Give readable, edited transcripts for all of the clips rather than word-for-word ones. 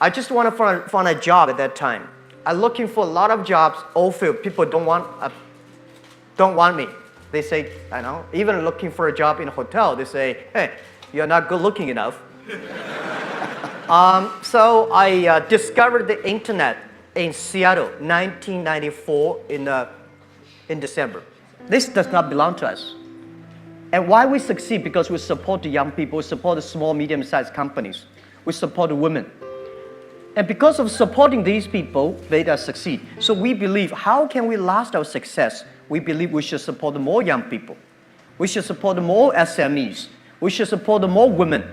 I just want to find a job at that time. I'm looking for a lot of jobs, all filled. People don't want me. They say, I know, even looking for a job in a hotel, they say, hey, you're not good looking enough. So I discovered the internet in Seattle, 1994 in December. This does not belong to us. And why we succeed? Because we support the young people, we support the small, medium-sized companies, we support the women. And because of supporting these people, they succeed. So we believe, how can we last our success? We believe we should support more young people. We should support more SMEs. We should support more women.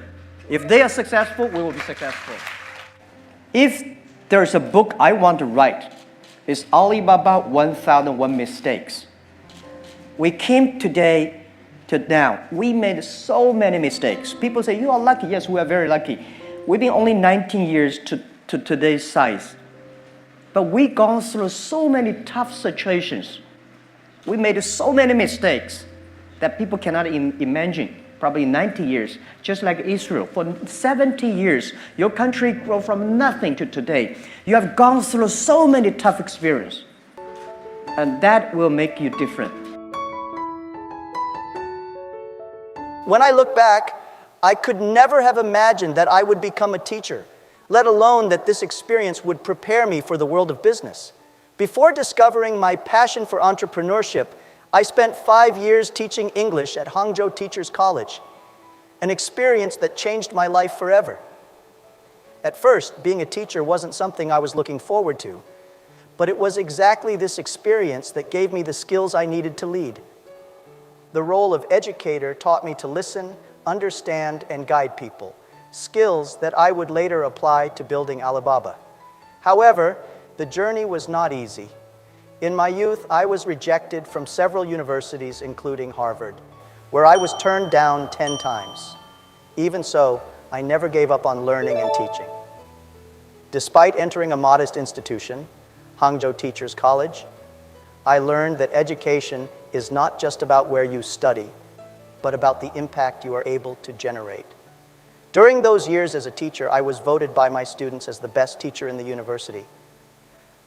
If they are successful, we will be successful. If there's a book I want to write, it's Alibaba 1001 Mistakes. We came today to now. We made so many mistakes. People say, you are lucky. Yes, we are very lucky. We've been only 19 years to today's size. But we've gone through so many tough situations. We made so many mistakes that people cannot imagine. Probably 90 years, just like Israel. For 70 years, your country grew from nothing to today. You have gone through so many tough experiences. And that will make you different. When I look back, I could never have imagined that I would become a teacher, let alone that this experience would prepare me for the world of business. Before discovering my passion for entrepreneurship, I spent 5 years teaching English at Hangzhou Teachers College, an experience that changed my life forever. At first, being a teacher wasn't something I was looking forward to, but it was exactly this experience that gave me the skills I needed to lead. The role of educator taught me to listen, understand, and guide people, skills that I would later apply to building Alibaba. However, the journey was not easy. In my youth, I was rejected from several universities, including Harvard, where I was turned down 10 times. Even so, I never gave up on learning and teaching. Despite entering a modest institution, Hangzhou Teachers College, I learned that education is not just about where you study, but about the impact you are able to generate. During those years as a teacher, I was voted by my students as the best teacher in the university.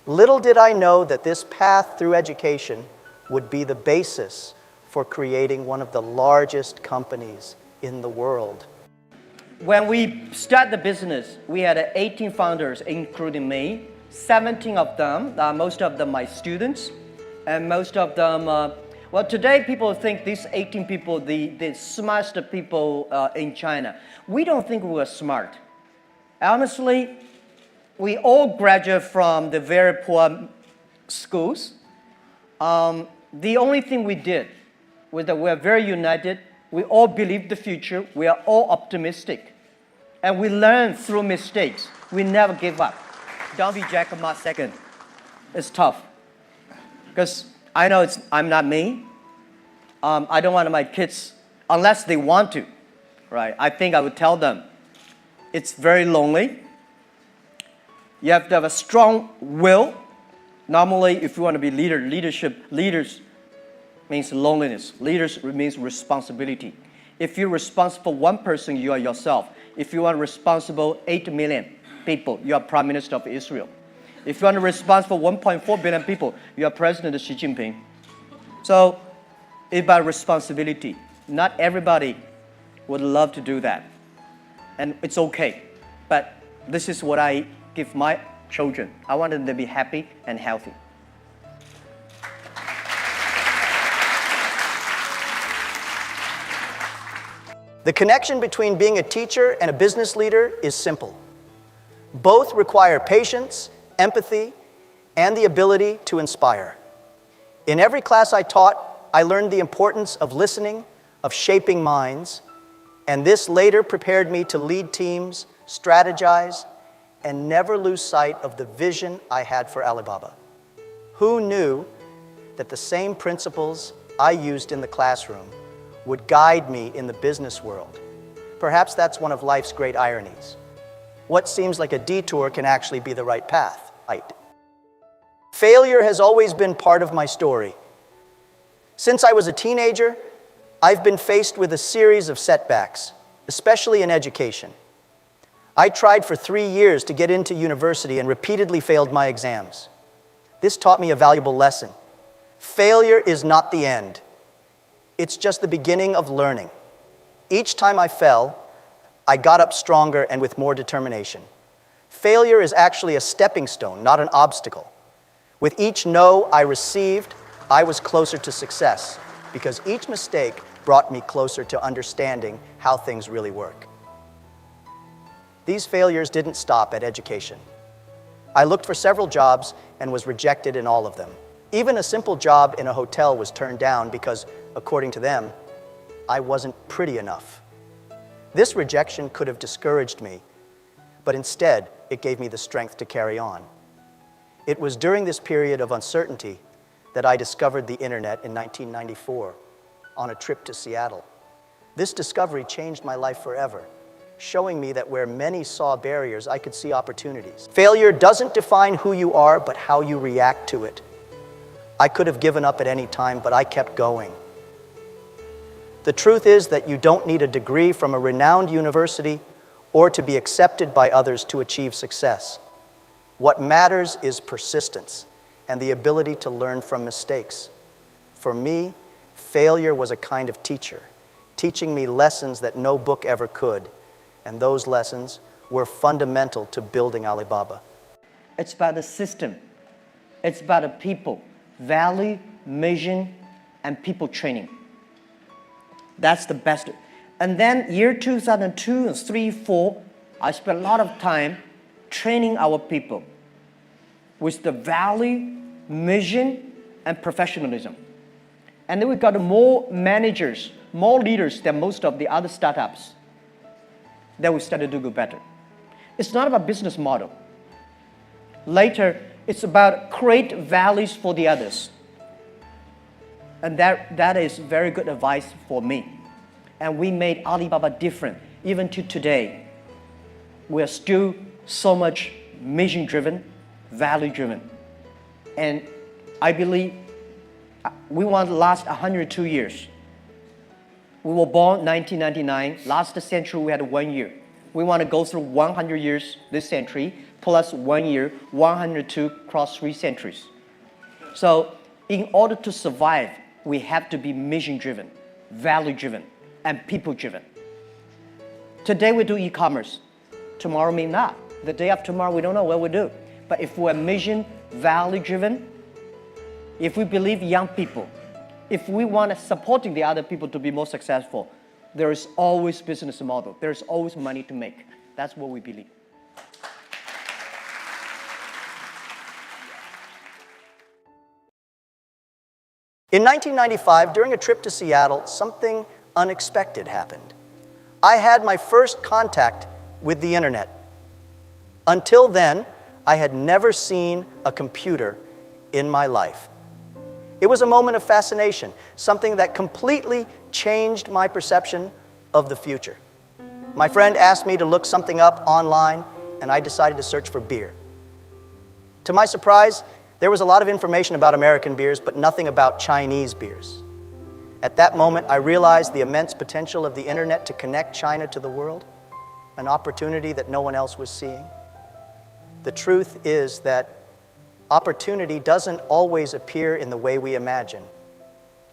Little did I know that this path through education would be the basis for creating one of the largest companies in the world. When we started the business, we had 18 founders, including me. 17 of them, most of them my students, and most of them, well, today people think these 18 people, the smartest people in China. We don't think we are smart. Honestly, we all graduate from the very poor schools. The only thing we did was that we are very united. We all believe the future. We are all optimistic. And we learn through mistakes. We never give up. Don't be Jack Ma second. It's tough. Because I know I'm not me. I don't want my kids, unless they want to, right? I think I would tell them, it's very lonely. You have to have a strong will. Normally, if you want to be leaders means loneliness. Leaders means responsibility. If you're responsible for one person, you are yourself. If you are responsible 8 million people, you are Prime Minister of Israel. If you are responsible for 1.4 billion people, you are President Xi Jinping. So it's about responsibility. Not everybody would love to do that. And it's okay. But this is what I give my children. I want them to be happy and healthy. The connection between being a teacher and a business leader is simple. Both require patience, empathy, and the ability to inspire. In every class I taught, I learned the importance of listening, of shaping minds, and this later prepared me to lead teams, strategize, and never lose sight of the vision I had for Alibaba. Who knew that the same principles I used in the classroom would guide me in the business world? Perhaps that's one of life's great ironies. What seems like a detour can actually be the right path. Failure has always been part of my story. Since I was a teenager, I've been faced with a series of setbacks, especially in education. I tried for 3 years to get into university and repeatedly failed my exams. This taught me a valuable lesson. Failure is not the end. It's just the beginning of learning. Each time I fell, I got up stronger and with more determination. Failure is actually a stepping stone, not an obstacle. With each no I received, I was closer to success because each mistake brought me closer to understanding how things really work. These failures didn't stop at education. I looked for several jobs and was rejected in all of them. Even a simple job in a hotel was turned down because, according to them, I wasn't pretty enough. This rejection could have discouraged me, but instead, it gave me the strength to carry on. It was during this period of uncertainty that I discovered the internet in 1994 on a trip to Seattle. This discovery changed my life forever, showing me that where many saw barriers, I could see opportunities. Failure doesn't define who you are, but how you react to it. I could have given up at any time, but I kept going. The truth is that you don't need a degree from a renowned university or to be accepted by others to achieve success. What matters is persistence and the ability to learn from mistakes. For me, failure was a kind of teacher, teaching me lessons that no book ever could, and those lessons were fundamental to building Alibaba. It's about the system. It's about the people, value, mission, and people training. That's the best. And then year 2002 and 3, 4, I spent a lot of time training our people with the value, mission, and professionalism. And then we got more managers, more leaders than most of the other startups. Then we started to do better. It's not about business model. Later, it's about create values for the others. And that is very good advice for me. And we made Alibaba different. Even to today, we are still so much mission-driven, value-driven. And I believe we want to last 102 years. We were born 1999. Last century, we had 1 year. We want to go through 100 years this century, plus 1 year, 102 cross 3 centuries. So in order to survive, we have to be mission-driven, value-driven, and people-driven. Today we do e-commerce. Tomorrow may not. The day after tomorrow, we don't know what we'll do. But if we're mission, value-driven, if we believe young people, if we want supporting the other people to be more successful, there is always business model. There's always money to make. That's what we believe. In 1995, during a trip to Seattle, something unexpected happened. I had my first contact with the internet. Until then, I had never seen a computer in my life. It was a moment of fascination, something that completely changed my perception of the future. My friend asked me to look something up online, and I decided to search for beer. To my surprise, there was a lot of information about American beers, but nothing about Chinese beers. At that moment, I realized the immense potential of the internet to connect China to the world, an opportunity that no one else was seeing. The truth is that opportunity doesn't always appear in the way we imagine.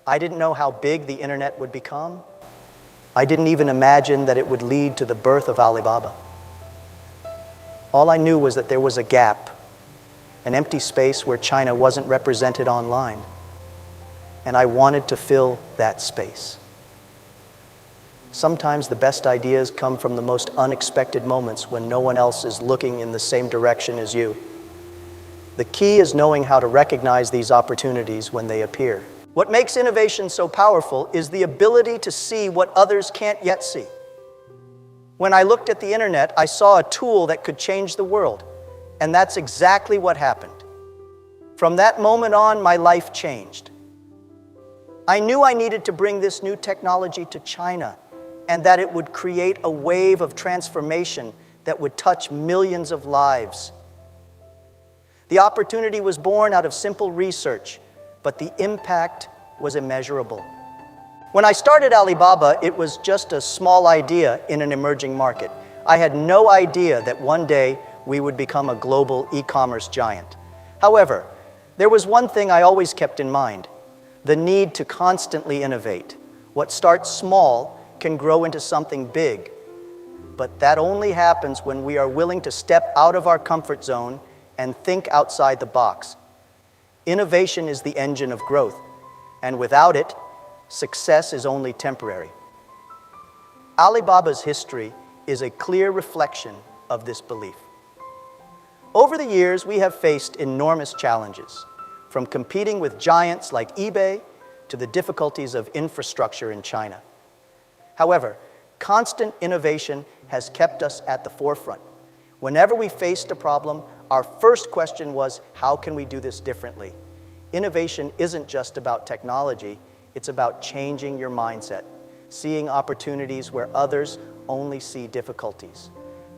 I didn't know how big the internet would become. I didn't even imagine that it would lead to the birth of Alibaba. All I knew was that there was a gap, an empty space where China wasn't represented online. And I wanted to fill that space. Sometimes the best ideas come from the most unexpected moments when no one else is looking in the same direction as you. The key is knowing how to recognize these opportunities when they appear. What makes innovation so powerful is the ability to see what others can't yet see. When I looked at the internet, I saw a tool that could change the world, and that's exactly what happened. From that moment on, my life changed. I knew I needed to bring this new technology to China, and that it would create a wave of transformation that would touch millions of lives. The opportunity was born out of simple research, but the impact was immeasurable. When I started Alibaba, it was just a small idea in an emerging market. I had no idea that one day we would become a global e-commerce giant. However, there was one thing I always kept in mind: the need to constantly innovate. What starts small can grow into something big, but that only happens when we are willing to step out of our comfort zone and think outside the box. Innovation is the engine of growth, and without it, success is only temporary. Alibaba's history is a clear reflection of this belief. Over the years, we have faced enormous challenges, from competing with giants like eBay to the difficulties of infrastructure in China. However, constant innovation has kept us at the forefront. Whenever we faced a problem, our first question was, how can we do this differently? Innovation isn't just about technology, it's about changing your mindset, seeing opportunities where others only see difficulties.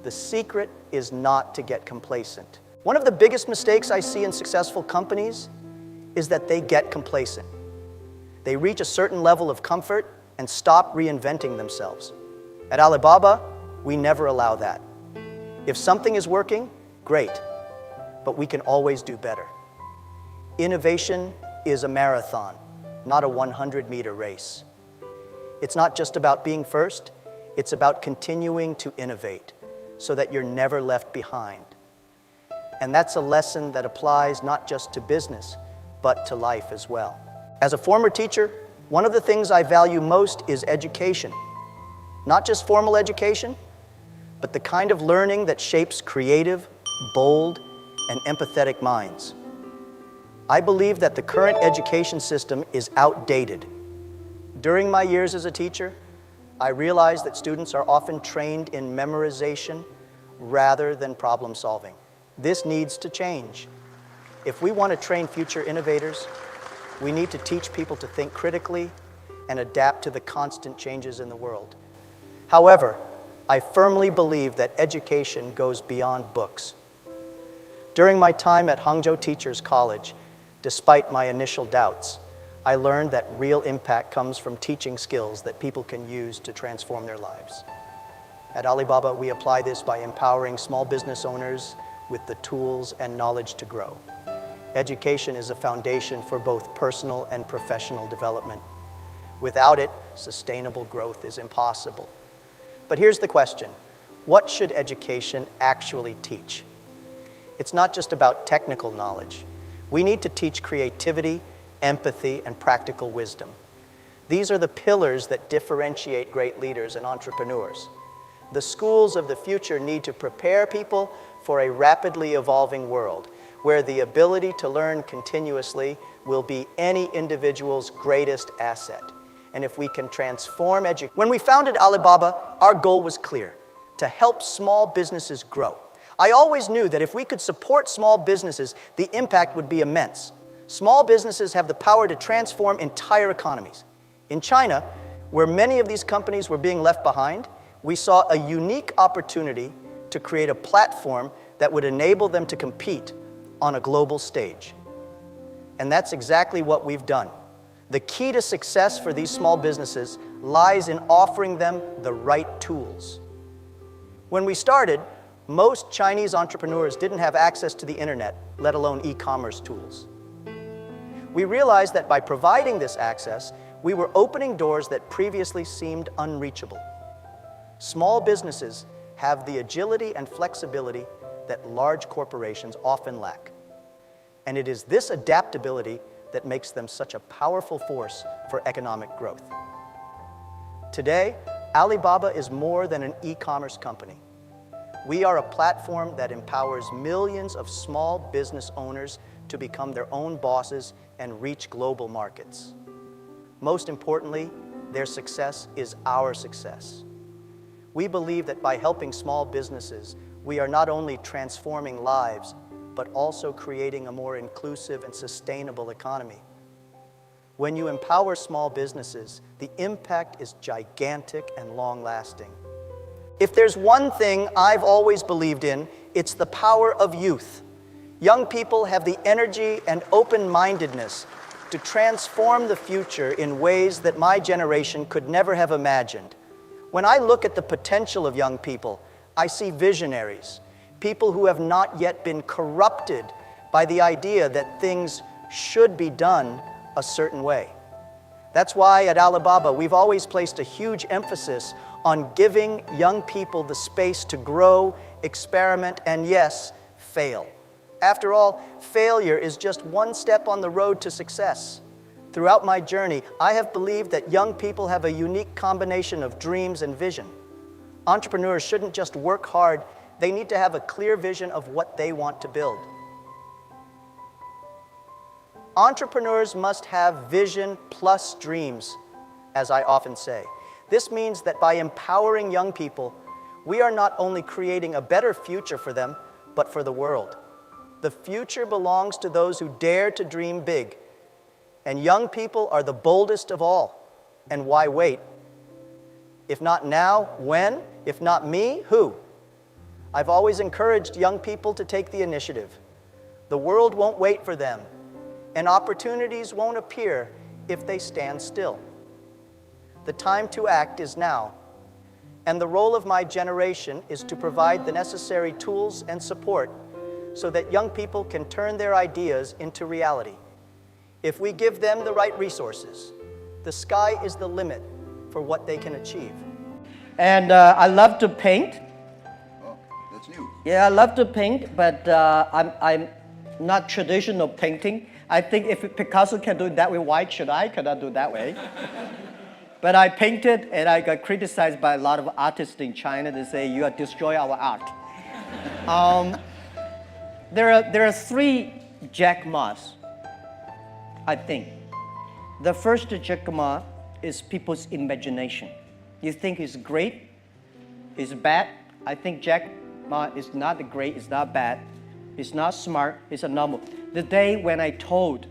The secret is not to get complacent. One of the biggest mistakes I see in successful companies is that they get complacent. They reach a certain level of comfort and stop reinventing themselves. At Alibaba, we never allow that. If something is working, great, but we can always do better. Innovation is a marathon, not a 100-meter race. It's not just about being first, it's about continuing to innovate so that you're never left behind. And that's a lesson that applies not just to business, but to life as well. As a former teacher, one of the things I value most is education. Not just formal education, but the kind of learning that shapes creative, bold, and empathetic minds. I believe that the current education system is outdated. During my years as a teacher, I realized that students are often trained in memorization rather than problem solving. This needs to change. If we want to train future innovators, we need to teach people to think critically and adapt to the constant changes in the world. However, I firmly believe that education goes beyond books. During my time at Hangzhou Teachers College, despite my initial doubts, I learned that real impact comes from teaching skills that people can use to transform their lives. At Alibaba, we apply this by empowering small business owners with the tools and knowledge to grow. Education is a foundation for both personal and professional development. Without it, sustainable growth is impossible. But here's the question: what should education actually teach? It's not just about technical knowledge. We need to teach creativity, empathy, and practical wisdom. These are the pillars that differentiate great leaders and entrepreneurs. The schools of the future need to prepare people for a rapidly evolving world, where the ability to learn continuously will be any individual's greatest asset. And if we can transform education. When we founded Alibaba, our goal was clear: to help small businesses grow. I always knew that if we could support small businesses, the impact would be immense. Small businesses have the power to transform entire economies. In China, where many of these companies were being left behind, we saw a unique opportunity to create a platform that would enable them to compete on a global stage. And that's exactly what we've done. The key to success for these small businesses lies in offering them the right tools. When we started, most Chinese entrepreneurs didn't have access to the internet, let alone e-commerce tools. We realized that by providing this access, we were opening doors that previously seemed unreachable. Small businesses have the agility and flexibility that large corporations often lack. And it is this adaptability that makes them such a powerful force for economic growth. Today, Alibaba is more than an e-commerce company. We are a platform that empowers millions of small business owners to become their own bosses and reach global markets. Most importantly, their success is our success. We believe that by helping small businesses, we are not only transforming lives, but also creating a more inclusive and sustainable economy. When you empower small businesses, the impact is gigantic and long-lasting. If there's one thing I've always believed in, it's the power of youth. Young people have the energy and open-mindedness to transform the future in ways that my generation could never have imagined. When I look at the potential of young people, I see visionaries, people who have not yet been corrupted by the idea that things should be done a certain way. That's why at Alibaba, we've always placed a huge emphasis on giving young people the space to grow, experiment, and yes, fail. After all, failure is just one step on the road to success. Throughout my journey, I have believed that young people have a unique combination of dreams and vision. Entrepreneurs shouldn't just work hard, they need to have a clear vision of what they want to build. Entrepreneurs must have vision plus dreams, as I often say. This means that by empowering young people, we are not only creating a better future for them, but for the world. The future belongs to those who dare to dream big. And young people are the boldest of all. And why wait? If not now, when? If not me, who? I've always encouraged young people to take the initiative. The world won't wait for them, and opportunities won't appear if they stand still. The time to act is now, and the role of my generation is to provide the necessary tools and support so that young people can turn their ideas into reality. If we give them the right resources, the sky is the limit for what they can achieve. And I love to paint. Oh, that's new. Yeah, I love to paint, but I'm not traditional painting. I think if Picasso can do it that way, why should I cannot do it that way? But I painted, and I got criticized by a lot of artists in China. They say, you are destroying our art. There are three Jack Ma's, I think. The first Jack Ma is people's imagination. You think it's great, it's bad. I think Jack Ma is not great, it's not bad, it's not smart, it's a normal. The day when I told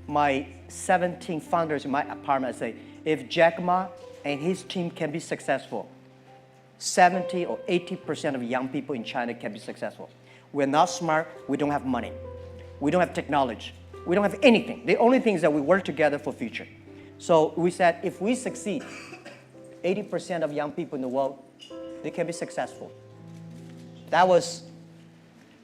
my 17 founders in my apartment, I say, if Jack Ma and his team can be successful, 70 or 80% of young people in China can be successful. We're not smart, we don't have money, we don't have technology, we don't have anything. The only thing is that we work together for future. So we said, if we succeed, 80% of young people in the world, they can be successful. That was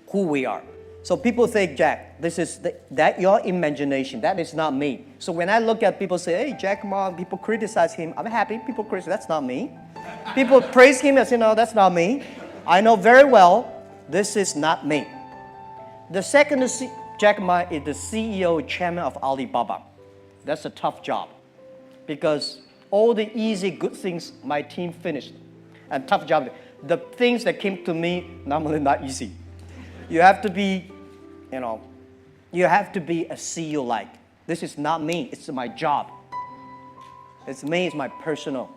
who we are. So people say, Jack, this is that your imagination. That is not me. So when I look at people say, hey, Jack Ma, people criticize him. I'm happy. People criticize. That's not me. People praise him as, that's not me. I know very well this is not me. The second Jack Ma is the CEO, chairman of Alibaba. That's a tough job because all the easy, good things my team finished. And tough job. The things that came to me, normally not easy. You have to be, you have to be a CEO like. This is not me, it's my job. It's me, it's my personal.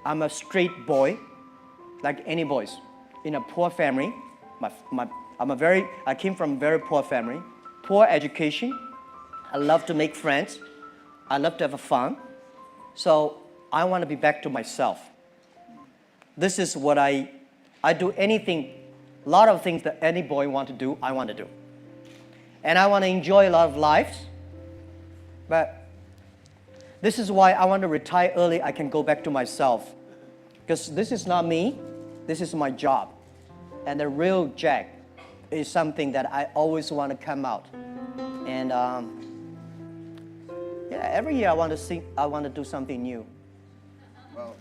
I'm a straight boy, like any boys, in a poor family. I came from a very poor family, poor education. I love to make friends. I love to have fun. So I want to be back to myself. This is what I do anything, a lot of things that any boy want to do, I want to do. And I want to enjoy a lot of lives. But this is why I want to retire early. I can go back to myself. Because this is not me. This is my job. And the real Jack is something that I always want to come out. And every year I want to do something new. Well,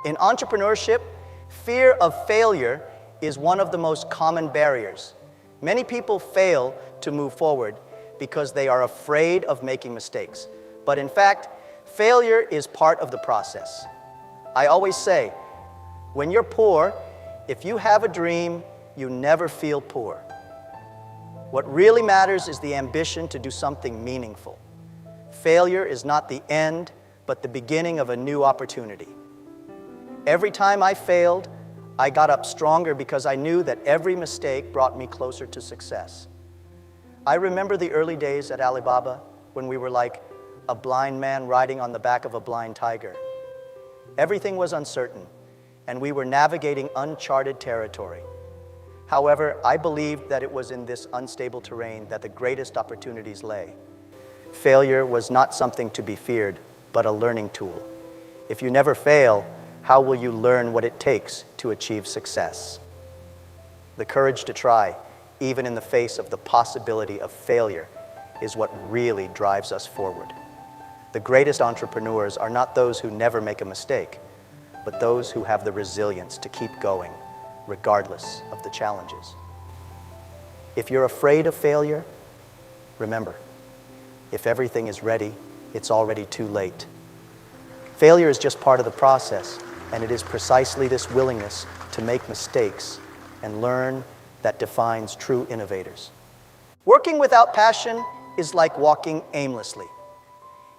In entrepreneurship, fear of failure is one of the most common barriers. Many people fail to move forward because they are afraid of making mistakes. But in fact, failure is part of the process. I always say, when you're poor, if you have a dream, you never feel poor. What really matters is the ambition to do something meaningful. Failure is not the end, but the beginning of a new opportunity. Every time I failed, I got up stronger because I knew that every mistake brought me closer to success. I remember the early days at Alibaba when we were like a blind man riding on the back of a blind tiger. Everything was uncertain, and we were navigating uncharted territory. However, I believed that it was in this unstable terrain that the greatest opportunities lay. failure was not something to be feared, but a learning tool. If you never fail, how will you learn what it takes to achieve success? The courage to try, even in the face of the possibility of failure, is what really drives us forward. The greatest entrepreneurs are not those who never make a mistake, but those who have the resilience to keep going, regardless of the challenges. If you're afraid of failure, remember, if everything is ready, it's already too late. Failure is just part of the process, and it is precisely this willingness to make mistakes and learn that defines true innovators. Working without passion is like walking aimlessly.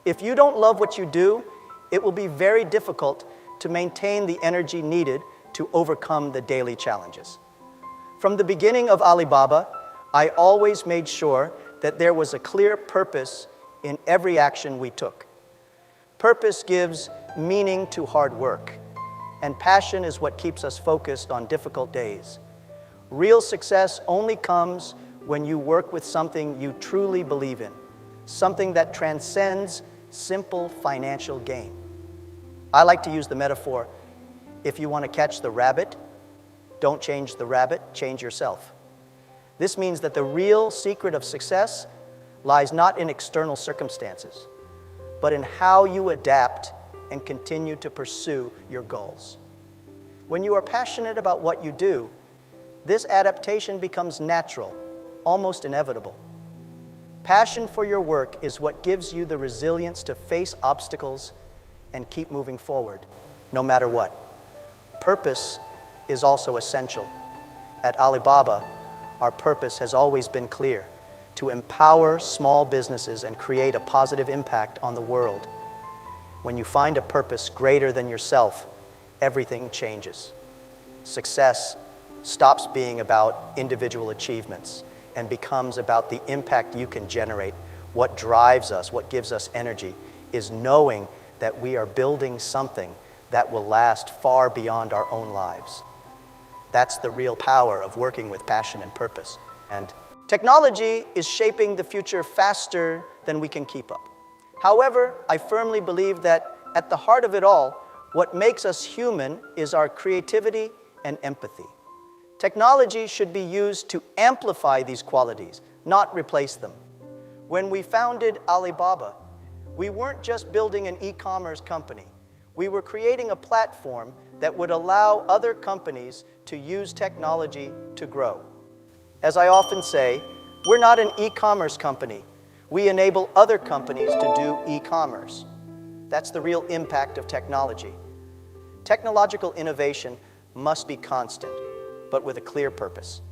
If you don't love what you do, it will be very difficult to maintain the energy needed to overcome the daily challenges. From the beginning of Alibaba, I always made sure that there was a clear purpose in every action we took. Purpose gives meaning to hard work, and passion is what keeps us focused on difficult days. Real success only comes when you work with something you truly believe in, something that transcends simple financial gain. I like to use the metaphor, if you want to catch the rabbit, don't change the rabbit, change yourself. This means that the real secret of success lies not in external circumstances, but in how you adapt and continue to pursue your goals. When you are passionate about what you do, this adaptation becomes natural, almost inevitable. Passion for your work is what gives you the resilience to face obstacles and keep moving forward, no matter what. Purpose is also essential. At Alibaba, our purpose has always been clear: to empower small businesses and create a positive impact on the world. When you find a purpose greater than yourself, everything changes. Success stops being about individual achievements and becomes about the impact you can generate. What drives us, what gives us energy, is knowing that we are building something that will last far beyond our own lives. That's the real power of working with passion and purpose. And technology is shaping the future faster than we can keep up. However, I firmly believe that at the heart of it all, what makes us human is our creativity and empathy. Technology should be used to amplify these qualities, not replace them. When we founded Alibaba, we weren't just building an e-commerce company. We were creating a platform that would allow other companies to use technology to grow. As I often say, we're not an e-commerce company. We enable other companies to do e-commerce. That's the real impact of technology. Technological innovation must be constant, but with a clear purpose.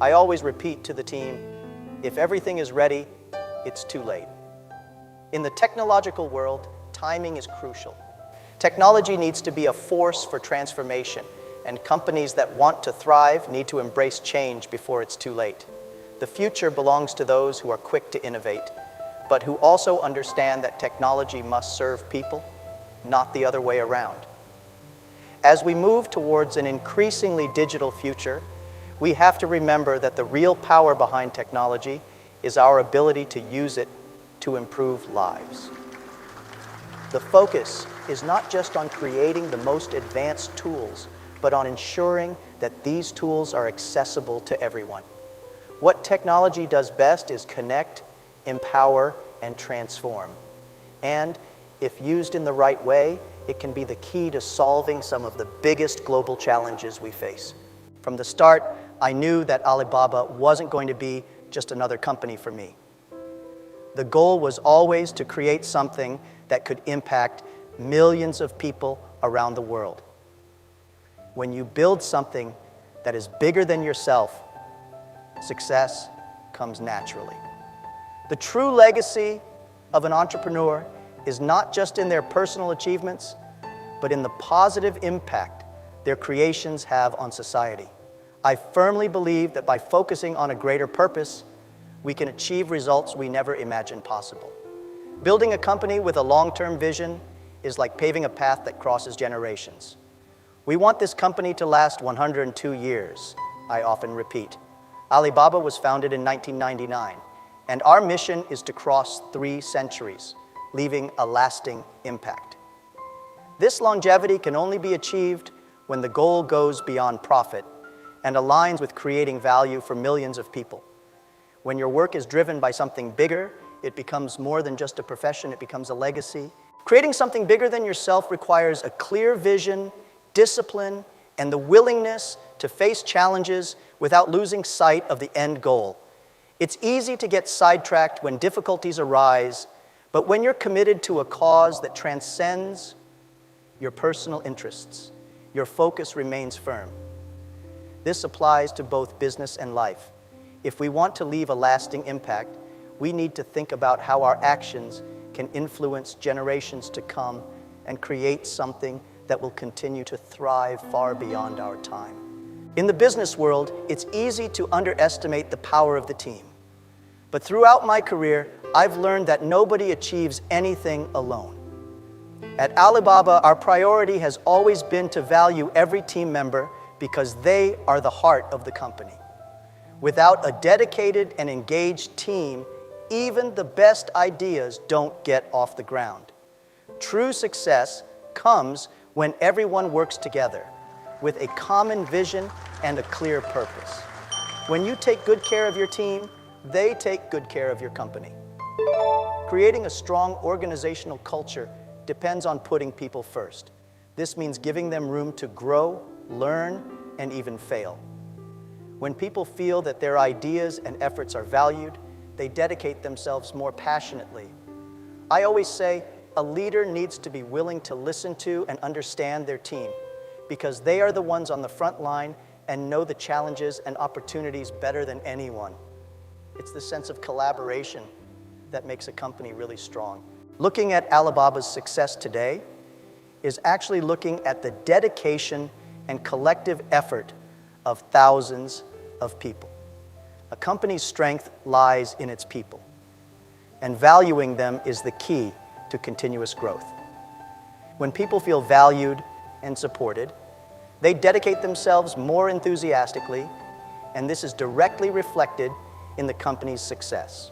I always repeat to the team, if everything is ready, it's too late. In the technological world, timing is crucial. Technology needs to be a force for transformation, and companies that want to thrive need to embrace change before it's too late. The future belongs to those who are quick to innovate, but who also understand that technology must serve people, not the other way around. As we move towards an increasingly digital future, we have to remember that the real power behind technology is our ability to use it to improve lives. The focus is not just on creating the most advanced tools, but on ensuring that these tools are accessible to everyone. What technology does best is connect, empower, and transform. And if used in the right way, it can be the key to solving some of the biggest global challenges we face. From the start, I knew that Alibaba wasn't going to be just another company for me. The goal was always to create something that could impact millions of people around the world. When you build something that is bigger than yourself, success comes naturally. The true legacy of an entrepreneur is not just in their personal achievements, but in the positive impact their creations have on society. I firmly believe that by focusing on a greater purpose, we can achieve results we never imagined possible. Building a company with a long-term vision is like paving a path that crosses generations. We want this company to last 102 years, I often repeat. Alibaba was founded in 1999, And our mission is to cross 3 centuries, leaving a lasting impact. This longevity can only be achieved when the goal goes beyond profit and aligns with creating value for millions of people. When your work is driven by something bigger, it becomes more than just a profession, it becomes a legacy. Creating something bigger than yourself requires a clear vision, discipline, and the willingness to face challenges without losing sight of the end goal. It's easy to get sidetracked when difficulties arise, but when you're committed to a cause that transcends your personal interests, your focus remains firm. This applies to both business and life. If we want to leave a lasting impact, we need to think about how our actions can influence generations to come and create something that will continue to thrive far beyond our time. In the business world, it's easy to underestimate the power of the team. But throughout my career, I've learned that nobody achieves anything alone. At Alibaba, our priority has always been to value every team member because they are the heart of the company. Without a dedicated and engaged team, even the best ideas don't get off the ground. True success comes when everyone works together with a common vision and a clear purpose. When you take good care of your team, they take good care of your company. Creating a strong organizational culture depends on putting people first. This means giving them room to grow, learn, and even fail. When people feel that their ideas and efforts are valued, they dedicate themselves more passionately. I always say a leader needs to be willing to listen to and understand their team because they are the ones on the front line and know the challenges and opportunities better than anyone. It's the sense of collaboration that makes a company really strong. Looking at Alibaba's success today is actually looking at the dedication and collective effort of thousands of people. A company's strength lies in its people, and valuing them is the key to continuous growth. When people feel valued and supported, they dedicate themselves more enthusiastically, and this is directly reflected in the company's success.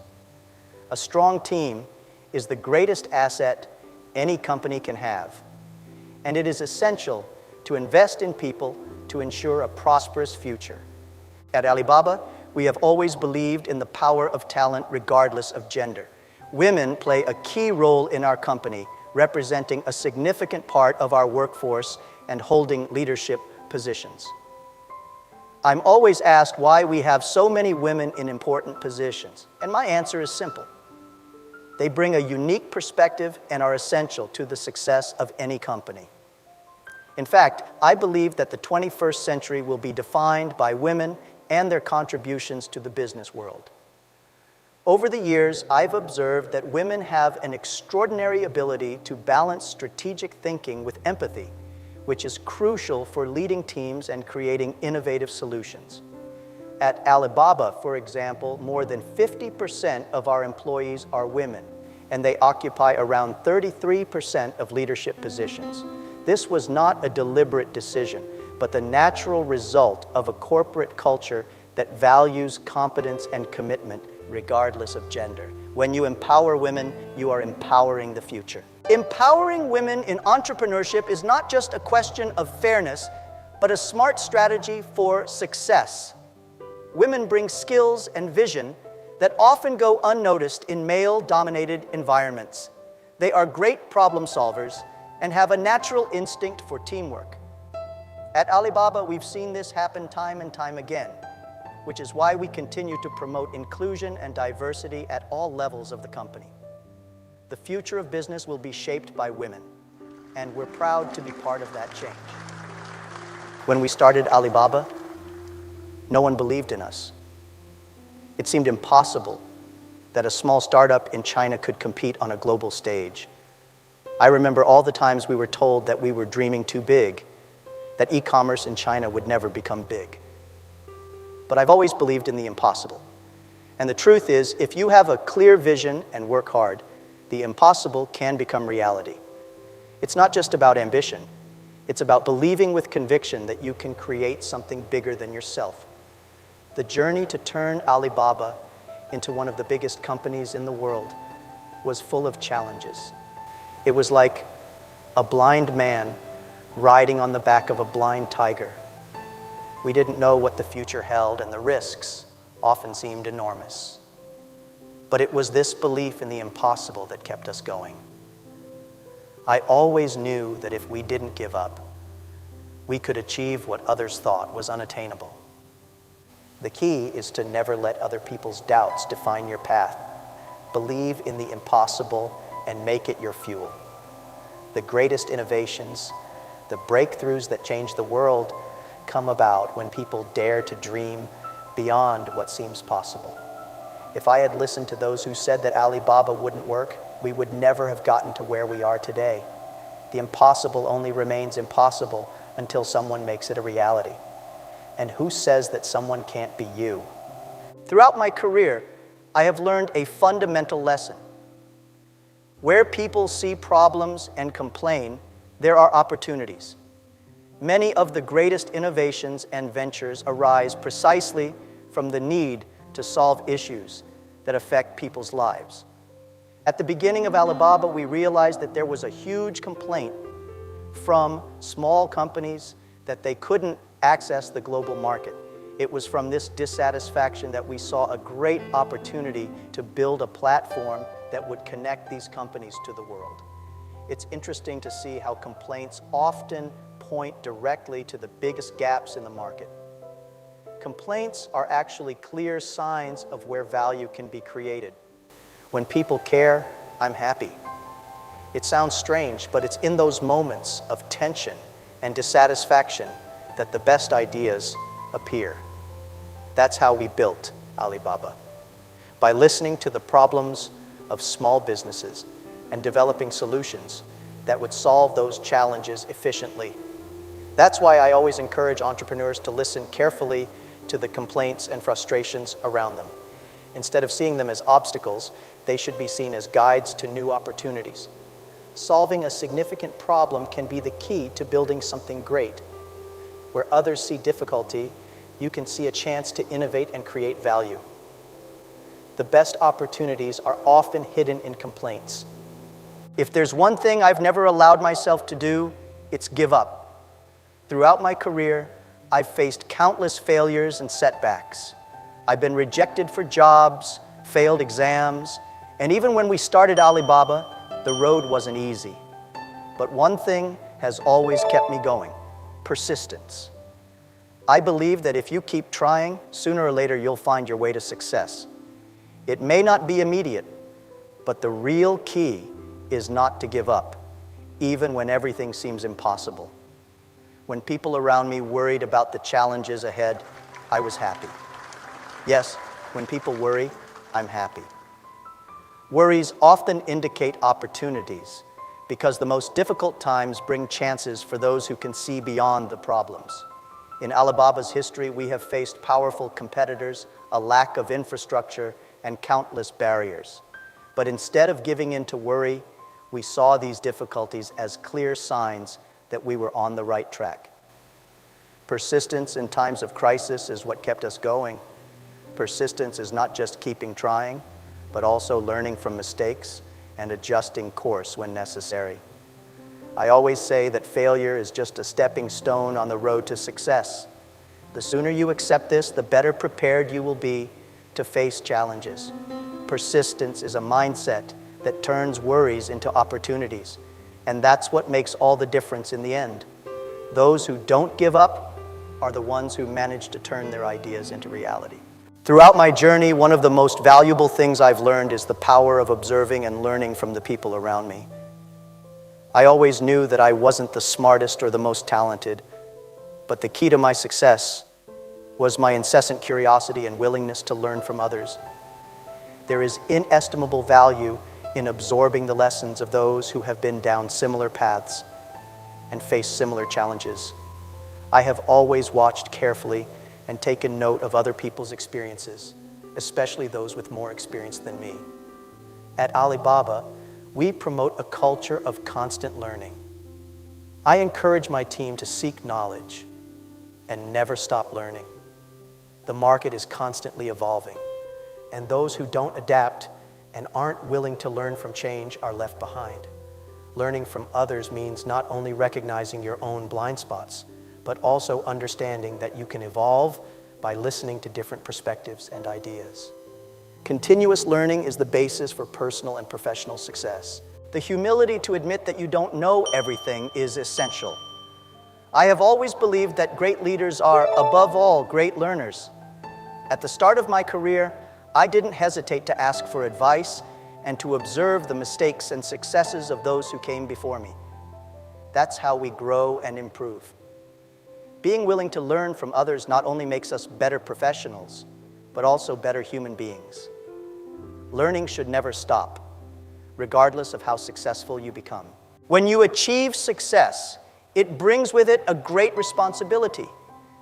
A strong team is the greatest asset any company can have, and it is essential to invest in people to ensure a prosperous future. At Alibaba, we have always believed in the power of talent regardless of gender. Women play a key role in our company, representing a significant part of our workforce and holding leadership positions. I'm always asked why we have so many women in important positions, and my answer is simple. They bring a unique perspective and are essential to the success of any company. In fact, I believe that the 21st century will be defined by women and their contributions to the business world. Over the years, I've observed that women have an extraordinary ability to balance strategic thinking with empathy, which is crucial for leading teams and creating innovative solutions. At Alibaba, for example, more than 50% of our employees are women, and they occupy around 33% of leadership positions. This was not a deliberate decision, but the natural result of a corporate culture that values competence and commitment regardless of gender. When you empower women, you are empowering the future. Empowering women in entrepreneurship is not just a question of fairness, but a smart strategy for success. Women bring skills and vision that often go unnoticed in male-dominated environments. They are great problem solvers and have a natural instinct for teamwork. At Alibaba, we've seen this happen time and time again, which is why we continue to promote inclusion and diversity at all levels of the company. The future of business will be shaped by women, and we're proud to be part of that change. When we started Alibaba, no one believed in us. It seemed impossible that a small startup in China could compete on a global stage. I remember all the times we were told that we were dreaming too big, that e-commerce in China would never become big. But I've always believed in the impossible. And the truth is, if you have a clear vision and work hard, the impossible can become reality. It's not just about ambition. It's about believing with conviction that you can create something bigger than yourself. The journey to turn Alibaba into one of the biggest companies in the world was full of challenges. It was like a blind man riding on the back of a blind tiger. We didn't know what the future held, and the risks often seemed enormous. But it was this belief in the impossible that kept us going. I always knew that if we didn't give up, we could achieve what others thought was unattainable. The key is to never let other people's doubts define your path. Believe in the impossible and make it your fuel. The greatest innovations, the breakthroughs that change the world, come about when people dare to dream beyond what seems possible. If I had listened to those who said that Alibaba wouldn't work, we would never have gotten to where we are today. The impossible only remains impossible until someone makes it a reality. And who says that someone can't be you? Throughout my career, I have learned a fundamental lesson. Where people see problems and complain, there are opportunities. Many of the greatest innovations and ventures arise precisely from the need to solve issues that affect people's lives. At the beginning of Alibaba, we realized that there was a huge complaint from small companies that they couldn't access the global market. It was from this dissatisfaction that we saw a great opportunity to build a platform that would connect these companies to the world. It's interesting to see how complaints often point directly to the biggest gaps in the market. Complaints are actually clear signs of where value can be created. When people care, I'm happy. It sounds strange, but it's in those moments of tension and dissatisfaction that the best ideas appear. That's how we built Alibaba. By listening to the problems of small businesses and developing solutions that would solve those challenges efficiently. That's why I always encourage entrepreneurs to listen carefully to the complaints and frustrations around them. Instead of seeing them as obstacles, they should be seen as guides to new opportunities. Solving a significant problem can be the key to building something great. Where others see difficulty, you can see a chance to innovate and create value. The best opportunities are often hidden in complaints. If there's one thing I've never allowed myself to do, it's give up. Throughout my career, I've faced countless failures and setbacks. I've been rejected for jobs, failed exams, and even when we started Alibaba, the road wasn't easy. But one thing has always kept me going: persistence. I believe that if you keep trying, sooner or later you'll find your way to success. It may not be immediate, but the real key is not to give up, even when everything seems impossible. When people around me worried about the challenges ahead, I was happy. Yes, when people worry, I'm happy. Worries often indicate opportunities because the most difficult times bring chances for those who can see beyond the problems. In Alibaba's history, we have faced powerful competitors, a lack of infrastructure, and countless barriers. But instead of giving in to worry, we saw these difficulties as clear signs that we were on the right track. Persistence in times of crisis is what kept us going. Persistence is not just keeping trying, but also learning from mistakes and adjusting course when necessary. I always say that failure is just a stepping stone on the road to success. The sooner you accept this, the better prepared you will be to face challenges. Persistence is a mindset that turns worries into opportunities, and that's what makes all the difference in the end. Those who don't give up are the ones who manage to turn their ideas into reality. Throughout my journey, one of the most valuable things I've learned is the power of observing and learning from the people around me. I always knew that I wasn't the smartest or the most talented, but the key to my success was my incessant curiosity and willingness to learn from others. There is inestimable value in absorbing the lessons of those who have been down similar paths and faced similar challenges. I have always watched carefully and taken note of other people's experiences, especially those with more experience than me. At Alibaba, we promote a culture of constant learning. I encourage my team to seek knowledge and never stop learning. The market is constantly evolving, and those who don't adapt and aren't willing to learn from change are left behind. Learning from others means not only recognizing your own blind spots, but also understanding that you can evolve by listening to different perspectives and ideas. Continuous learning is the basis for personal and professional success. The humility to admit that you don't know everything is essential. I have always believed that great leaders are, above all, great learners. At the start of my career, I didn't hesitate to ask for advice and to observe the mistakes and successes of those who came before me. That's how we grow and improve. Being willing to learn from others not only makes us better professionals, but also better human beings. Learning should never stop, regardless of how successful you become. When you achieve success, it brings with it a great responsibility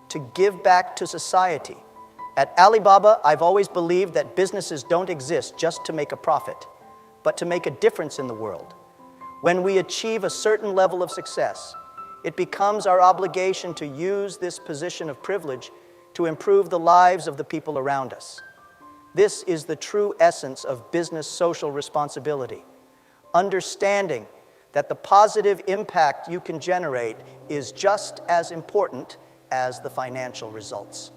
to give back to society. At Alibaba, I've always believed that businesses don't exist just to make a profit, but to make a difference in the world. When we achieve a certain level of success, it becomes our obligation to use this position of privilege to improve the lives of the people around us. This is the true essence of business social responsibility. Understanding that the positive impact you can generate is just as important as the financial results.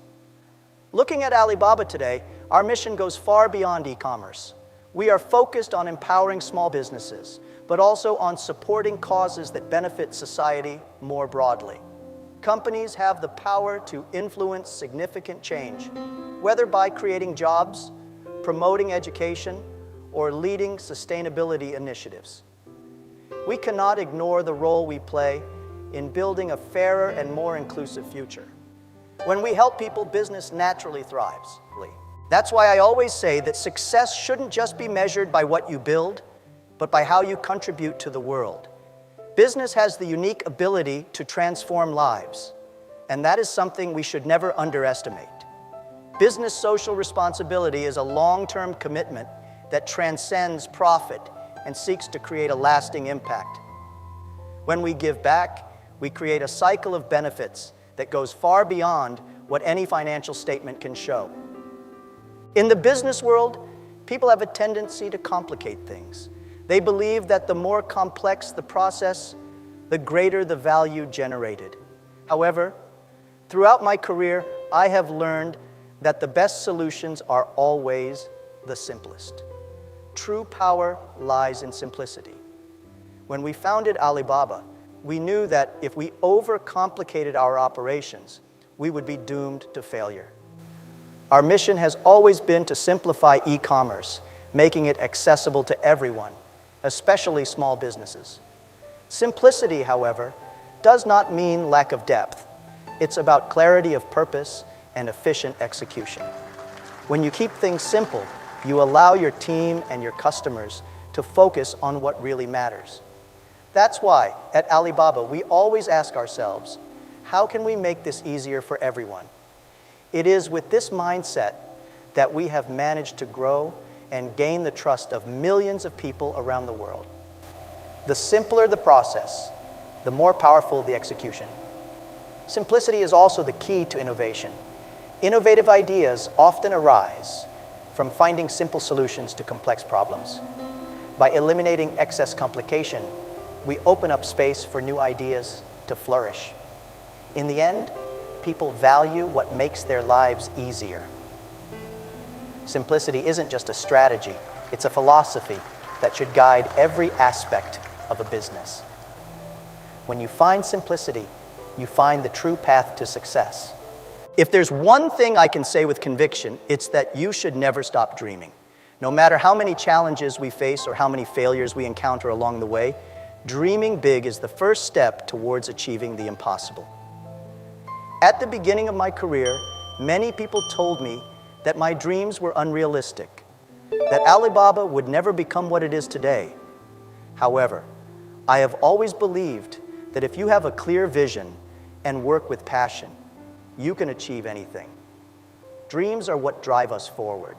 Looking at Alibaba today, our mission goes far beyond e-commerce. We are focused on empowering small businesses, but also on supporting causes that benefit society more broadly. Companies have the power to influence significant change, whether by creating jobs, promoting education, or leading sustainability initiatives. We cannot ignore the role we play in building a fairer and more inclusive future. When we help people, business naturally thrives. That's why I always say that success shouldn't just be measured by what you build, but by how you contribute to the world. Business has the unique ability to transform lives, and that is something we should never underestimate. Business social responsibility is a long-term commitment that transcends profit and seeks to create a lasting impact. When we give back, we create a cycle of benefits that goes far beyond what any financial statement can show. In the business world, people have a tendency to complicate things. They believe that the more complex the process, the greater the value generated. However, throughout my career, I have learned that the best solutions are always the simplest. True power lies in simplicity. When we founded Alibaba, we knew that if we overcomplicated our operations, we would be doomed to failure. Our mission has always been to simplify e-commerce, making it accessible to everyone, especially small businesses. Simplicity, however, does not mean lack of depth. It's about clarity of purpose and efficient execution. When you keep things simple, you allow your team and your customers to focus on what really matters. That's why, at Alibaba, we always ask ourselves, how can we make this easier for everyone? It is with this mindset that we have managed to grow and gain the trust of millions of people around the world. The simpler the process, the more powerful the execution. Simplicity is also the key to innovation. Innovative ideas often arise from finding simple solutions to complex problems. By eliminating excess complication, we open up space for new ideas to flourish. In the end, people value what makes their lives easier. Simplicity isn't just a strategy, it's a philosophy that should guide every aspect of a business. When you find simplicity, you find the true path to success. If there's one thing I can say with conviction, it's that you should never stop dreaming. No matter how many challenges we face or how many failures we encounter along the way, dreaming big is the first step towards achieving the impossible. At the beginning of my career, many people told me that my dreams were unrealistic, that Alibaba would never become what it is today. However, I have always believed that if you have a clear vision and work with passion, you can achieve anything. Dreams are what drive us forward.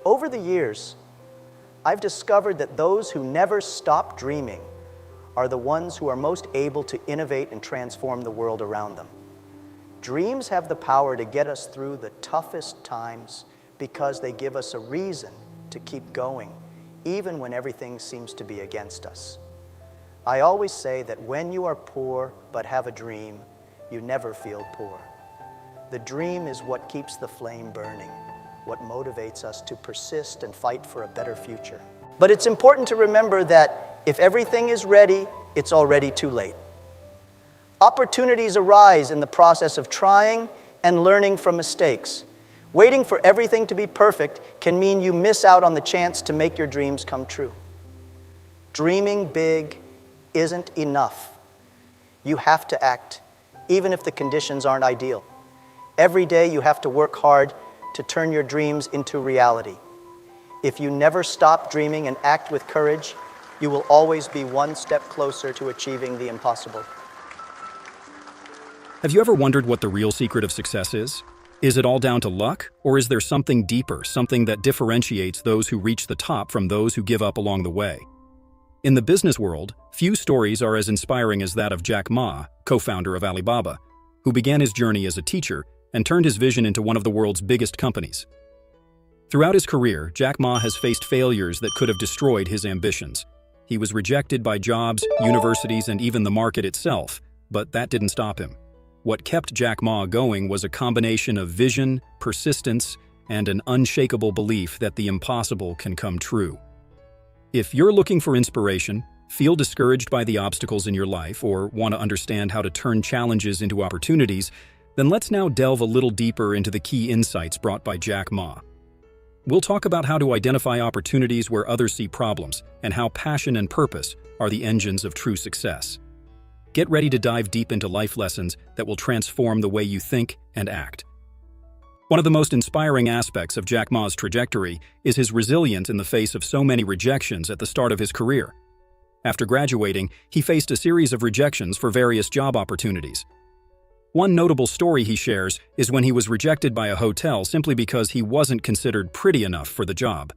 Over the years, I've discovered that those who never stop dreaming are the ones who are most able to innovate and transform the world around them. Dreams have the power to get us through the toughest times, because they give us a reason to keep going, even when everything seems to be against us. I always say that when you are poor but have a dream, you never feel poor. The dream is what keeps the flame burning, what motivates us to persist and fight for a better future. But it's important to remember that if everything is ready, it's already too late. Opportunities arise in the process of trying and learning from mistakes. Waiting for everything to be perfect can mean you miss out on the chance to make your dreams come true. Dreaming big isn't enough. You have to act, even if the conditions aren't ideal. Every day you have to work hard to turn your dreams into reality. If you never stop dreaming and act with courage, you will always be one step closer to achieving the impossible. Have you ever wondered what the real secret of success is? Is it all down to luck, or is there something deeper, something that differentiates those who reach the top from those who give up along the way? In the business world, few stories are as inspiring as that of Jack Ma, co-founder of Alibaba, who began his journey as a teacher and turned his vision into one of the world's biggest companies. Throughout his career, Jack Ma has faced failures that could have destroyed his ambitions. He was rejected by jobs, universities, and even the market itself, but that didn't stop him. What kept Jack Ma going was a combination of vision, persistence, and an unshakable belief that the impossible can come true. If you're looking for inspiration, feel discouraged by the obstacles in your life, or want to understand how to turn challenges into opportunities, then let's now delve a little deeper into the key insights brought by Jack Ma. We'll talk about how to identify opportunities where others see problems, and how passion and purpose are the engines of true success. Get ready to dive deep into life lessons that will transform the way you think and act. One of the most inspiring aspects of Jack Ma's trajectory is his resilience in the face of so many rejections at the start of his career. After graduating, he faced a series of rejections for various job opportunities. One notable story he shares is when he was rejected by a hotel simply because he wasn't considered pretty enough for the job.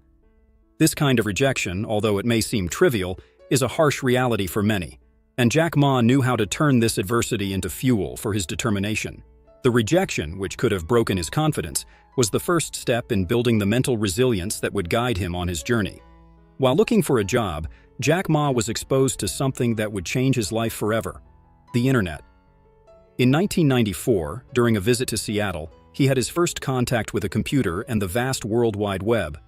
This kind of rejection, although it may seem trivial, is a harsh reality for many. And Jack Ma knew how to turn this adversity into fuel for his determination. The rejection, which could have broken his confidence, was the first step in building the mental resilience that would guide him on his journey. While looking for a job, Jack Ma was exposed to something that would change his life forever: the internet. In 1994, during a visit to Seattle, he had his first contact with a computer and the vast World Wide Web.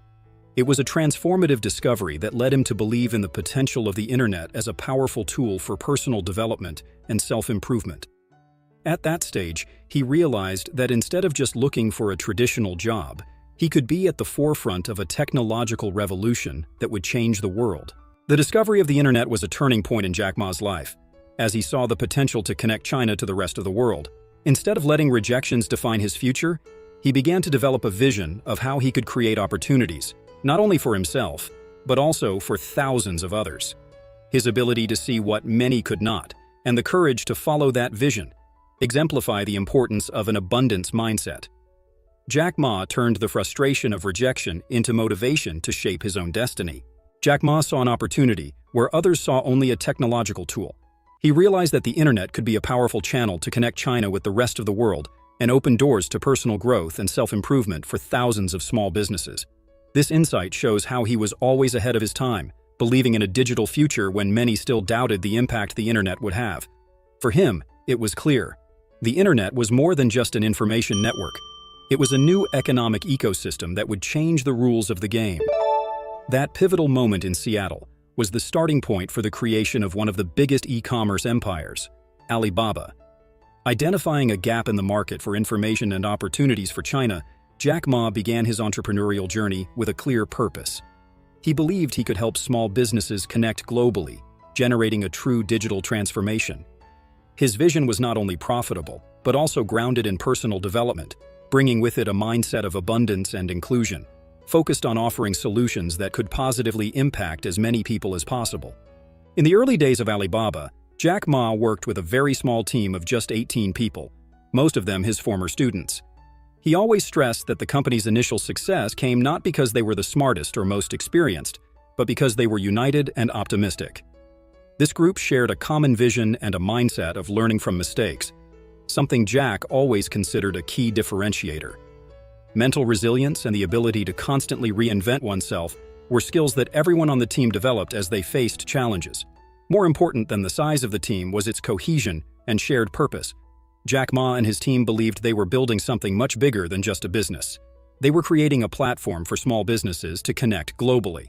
It was a transformative discovery that led him to believe in the potential of the internet as a powerful tool for personal development and self-improvement. At that stage, he realized that instead of just looking for a traditional job, he could be at the forefront of a technological revolution that would change the world. The discovery of the internet was a turning point in Jack Ma's life, as he saw the potential to connect China to the rest of the world. Instead of letting rejections define his future, he began to develop a vision of how he could create opportunities, not only for himself, but also for thousands of others. His ability to see what many could not, and the courage to follow that vision, exemplify the importance of an abundance mindset. Jack Ma turned the frustration of rejection into motivation to shape his own destiny. Jack Ma saw an opportunity where others saw only a technological tool. He realized that the internet could be a powerful channel to connect China with the rest of the world and open doors to personal growth and self-improvement for thousands of small businesses. This insight shows how he was always ahead of his time, believing in a digital future when many still doubted the impact the internet would have. For him, it was clear. The internet was more than just an information network. It was a new economic ecosystem that would change the rules of the game. That pivotal moment in Seattle was the starting point for the creation of one of the biggest e-commerce empires, Alibaba. Identifying a gap in the market for information and opportunities for China, Jack Ma began his entrepreneurial journey with a clear purpose. He believed he could help small businesses connect globally, generating a true digital transformation. His vision was not only profitable, but also grounded in personal development, bringing with it a mindset of abundance and inclusion, focused on offering solutions that could positively impact as many people as possible. In the early days of Alibaba, Jack Ma worked with a very small team of just 18 people, most of them his former students. He always stressed that the company's initial success came not because they were the smartest or most experienced, but because they were united and optimistic. This group shared a common vision and a mindset of learning from mistakes, something Jack always considered a key differentiator. Mental resilience and the ability to constantly reinvent oneself were skills that everyone on the team developed as they faced challenges. More important than the size of the team was its cohesion and shared purpose. Jack Ma and his team believed they were building something much bigger than just a business. They were creating a platform for small businesses to connect globally.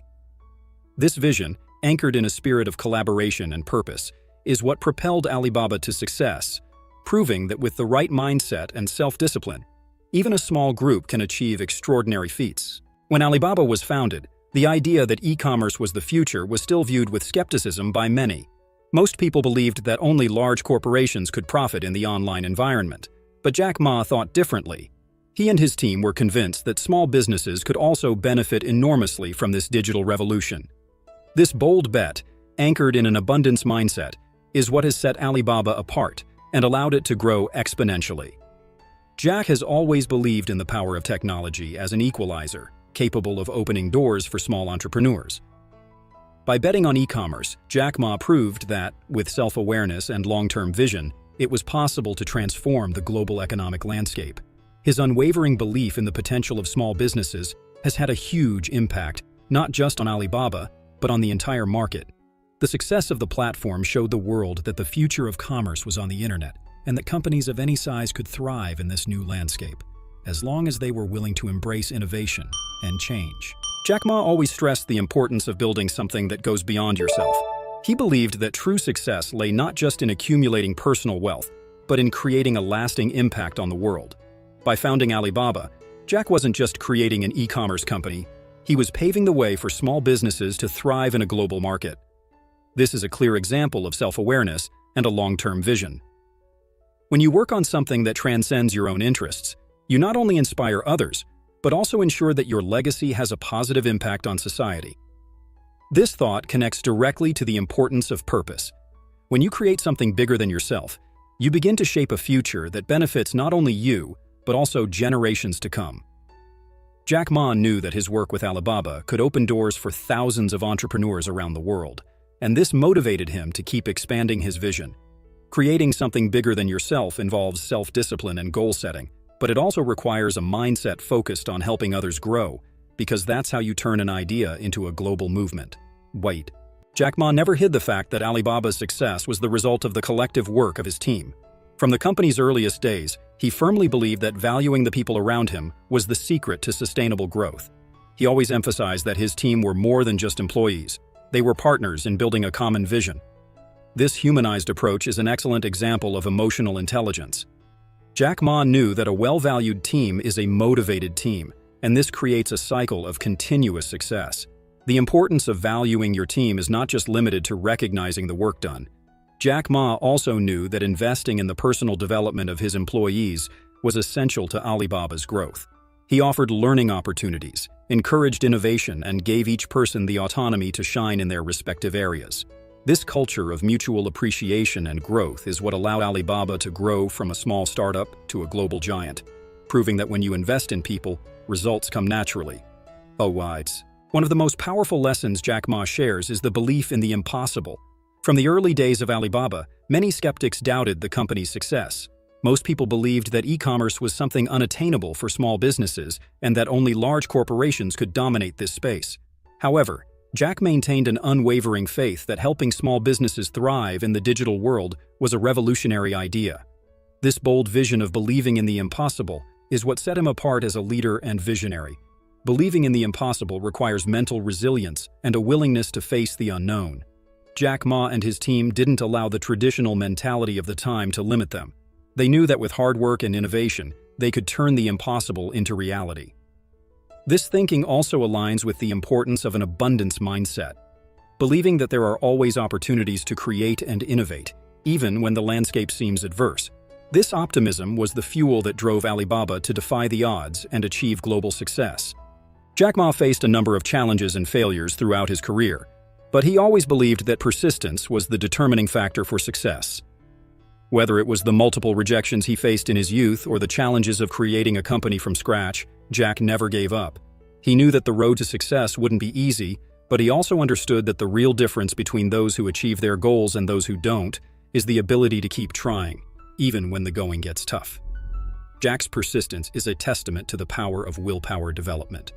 This vision, anchored in a spirit of collaboration and purpose, is what propelled Alibaba to success, proving that with the right mindset and self-discipline, even a small group can achieve extraordinary feats. When Alibaba was founded, the idea that e-commerce was the future was still viewed with skepticism by many. Most people believed that only large corporations could profit in the online environment. But Jack Ma thought differently. He and his team were convinced that small businesses could also benefit enormously from this digital revolution. This bold bet, anchored in an abundance mindset, is what has set Alibaba apart and allowed it to grow exponentially. Jack has always believed in the power of technology as an equalizer, capable of opening doors for small entrepreneurs. By betting on e-commerce, Jack Ma proved that, with self-awareness and long-term vision, it was possible to transform the global economic landscape. His unwavering belief in the potential of small businesses has had a huge impact, not just on Alibaba, but on the entire market. The success of the platform showed the world that the future of commerce was on the internet, and that companies of any size could thrive in this new landscape, as long as they were willing to embrace innovation and change. Jack Ma always stressed the importance of building something that goes beyond yourself. He believed that true success lay not just in accumulating personal wealth, but in creating a lasting impact on the world. By founding Alibaba, Jack wasn't just creating an e-commerce company, he was paving the way for small businesses to thrive in a global market. This is a clear example of self-awareness and a long-term vision. When you work on something that transcends your own interests, you not only inspire others, but also ensure that your legacy has a positive impact on society. This thought connects directly to the importance of purpose. When you create something bigger than yourself, you begin to shape a future that benefits not only you, but also generations to come. Jack Ma knew that his work with Alibaba could open doors for thousands of entrepreneurs around the world, and this motivated him to keep expanding his vision. Creating something bigger than yourself involves self-discipline and goal setting, but it also requires a mindset focused on helping others grow, because that's how you turn an idea into a global movement. Wait. Jack Ma never hid the fact that Alibaba's success was the result of the collective work of his team. From the company's earliest days, he firmly believed that valuing the people around him was the secret to sustainable growth. He always emphasized that his team were more than just employees. They were partners in building a common vision. This humanized approach is an excellent example of emotional intelligence. Jack Ma knew that a well-valued team is a motivated team, and this creates a cycle of continuous success. The importance of valuing your team is not just limited to recognizing the work done. Jack Ma also knew that investing in the personal development of his employees was essential to Alibaba's growth. He offered learning opportunities, encouraged innovation, and gave each person the autonomy to shine in their respective areas. This culture of mutual appreciation and growth is what allowed Alibaba to grow from a small startup to a global giant, proving that when you invest in people, results come naturally. One of the most powerful lessons Jack Ma shares is the belief in the impossible. From the early days of Alibaba, many skeptics doubted the company's success. Most people believed that e-commerce was something unattainable for small businesses and that only large corporations could dominate this space. However, Jack maintained an unwavering faith that helping small businesses thrive in the digital world was a revolutionary idea. This bold vision of believing in the impossible is what set him apart as a leader and visionary. Believing in the impossible requires mental resilience and a willingness to face the unknown. Jack Ma and his team didn't allow the traditional mentality of the time to limit them. They knew that with hard work and innovation, they could turn the impossible into reality. This thinking also aligns with the importance of an abundance mindset, believing that there are always opportunities to create and innovate, even when the landscape seems adverse. This optimism was the fuel that drove Alibaba to defy the odds and achieve global success. Jack Ma faced a number of challenges and failures throughout his career, but he always believed that persistence was the determining factor for success. Whether it was the multiple rejections he faced in his youth or the challenges of creating a company from scratch, Jack never gave up. He knew that the road to success wouldn't be easy, but he also understood that the real difference between those who achieve their goals and those who don't is the ability to keep trying, even when the going gets tough. Jack's persistence is a testament to the power of willpower development.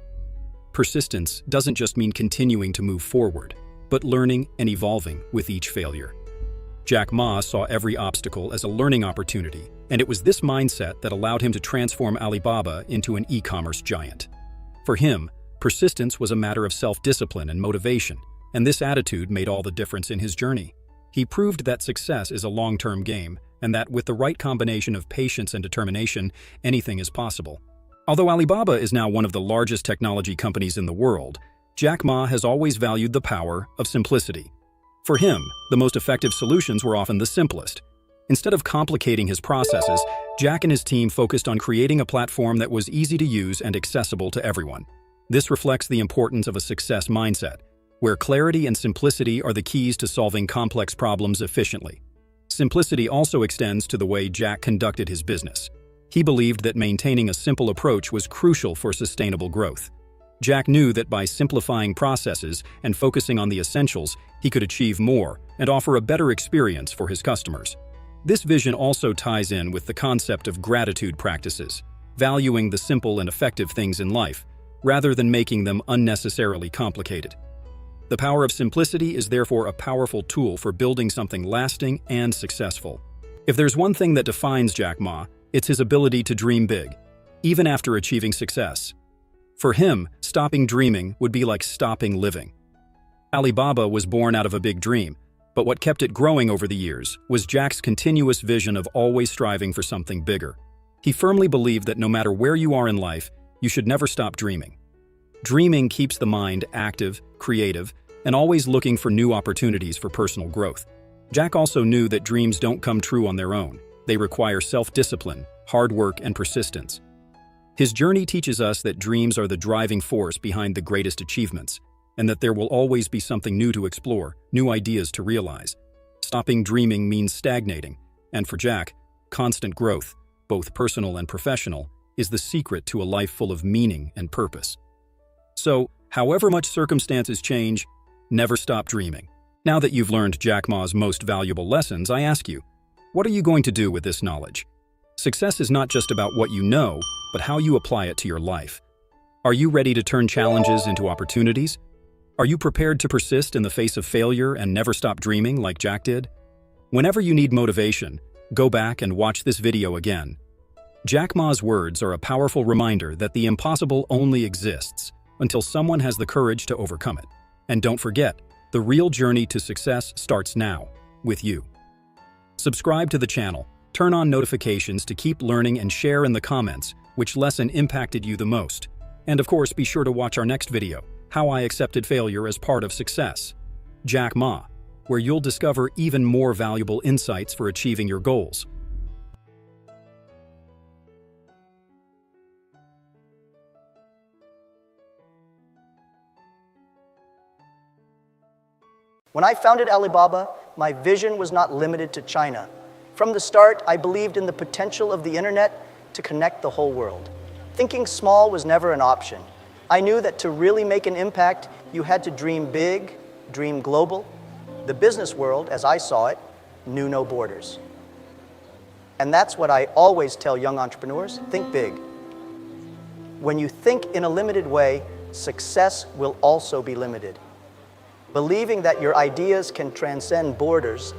Persistence doesn't just mean continuing to move forward, but learning and evolving with each failure. Jack Ma saw every obstacle as a learning opportunity, and it was this mindset that allowed him to transform Alibaba into an e-commerce giant. For him, persistence was a matter of self-discipline and motivation, and this attitude made all the difference in his journey. He proved that success is a long-term game, and that with the right combination of patience and determination, anything is possible. Although Alibaba is now one of the largest technology companies in the world, Jack Ma has always valued the power of simplicity. For him, the most effective solutions were often the simplest. Instead of complicating his processes, Jack and his team focused on creating a platform that was easy to use and accessible to everyone. This reflects the importance of a success mindset, where clarity and simplicity are the keys to solving complex problems efficiently. Simplicity also extends to the way Jack conducted his business. He believed that maintaining a simple approach was crucial for sustainable growth. Jack knew that by simplifying processes and focusing on the essentials, he could achieve more and offer a better experience for his customers. This vision also ties in with the concept of gratitude practices, valuing the simple and effective things in life, rather than making them unnecessarily complicated. The power of simplicity is therefore a powerful tool for building something lasting and successful. If there's one thing that defines Jack Ma, it's his ability to dream big, even after achieving success. For him, stopping dreaming would be like stopping living. Alibaba was born out of a big dream, but what kept it growing over the years was Jack's continuous vision of always striving for something bigger. He firmly believed that no matter where you are in life, you should never stop dreaming. Dreaming keeps the mind active, creative, and always looking for new opportunities for personal growth. Jack also knew that dreams don't come true on their own. They require self-discipline, hard work, and persistence. His journey teaches us that dreams are the driving force behind the greatest achievements, and that there will always be something new to explore, new ideas to realize. Stopping dreaming means stagnating, and for Jack, constant growth, both personal and professional, is the secret to a life full of meaning and purpose. So, however much circumstances change, never stop dreaming. Now that you've learned Jack Ma's most valuable lessons, I ask you, what are you going to do with this knowledge? Success is not just about what you know, but how you apply it to your life. Are you ready to turn challenges into opportunities? Are you prepared to persist in the face of failure and never stop dreaming like Jack did? Whenever you need motivation, go back and watch this video again. Jack Ma's words are a powerful reminder that the impossible only exists until someone has the courage to overcome it. And don't forget, the real journey to success starts now, with you. Subscribe to the channel, turn on notifications to keep learning, and share in the comments which lesson impacted you the most. And of course, be sure to watch our next video, How I Accepted Failure as Part of Success, Jack Ma, where you'll discover even more valuable insights for achieving your goals. When I founded Alibaba, my vision was not limited to China. From the start, I believed in the potential of the internet to connect the whole world. Thinking small was never an option. I knew that to really make an impact, you had to dream big, dream global. The business world, as I saw it, knew no borders. And that's what I always tell young entrepreneurs: think big. When you think in a limited way, success will also be limited. Believing that your ideas can transcend borders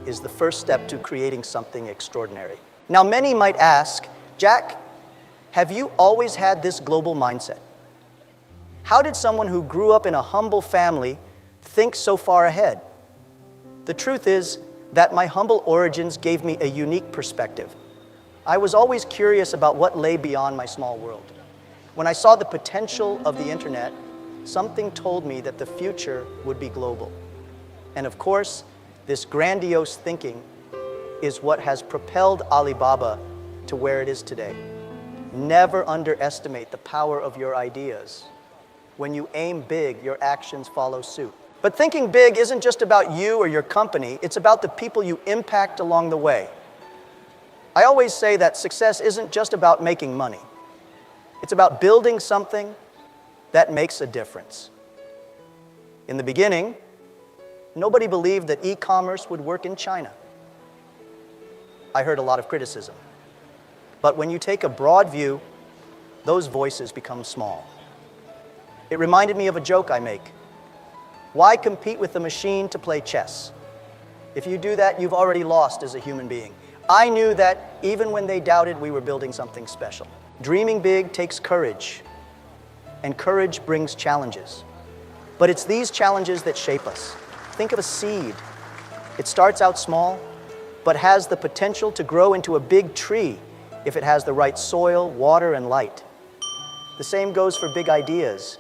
is the first step to creating something extraordinary. Now, many might ask, Jack, have you always had this global mindset? How did someone who grew up in a humble family think so far ahead? The truth is that my humble origins gave me a unique perspective. I was always curious about what lay beyond my small world. When I saw the potential of the internet, something told me that the future would be global. And of course, this grandiose thinking is what has propelled Alibaba to where it is today. Never underestimate the power of your ideas. When you aim big, your actions follow suit. But thinking big isn't just about you or your company, it's about the people you impact along the way. I always say that success isn't just about making money. It's about building something that makes a difference. In the beginning, nobody believed that e-commerce would work in China. I heard a lot of criticism. But when you take a broad view, those voices become small. It reminded me of a joke I make. Why compete with the machine to play chess? If you do that, you've already lost as a human being. I knew that even when they doubted we were building something special. Dreaming big takes courage, and courage brings challenges. But it's these challenges that shape us. Think of a seed. It starts out small, but has the potential to grow into a big tree if it has the right soil, water, and light. The same goes for big ideas.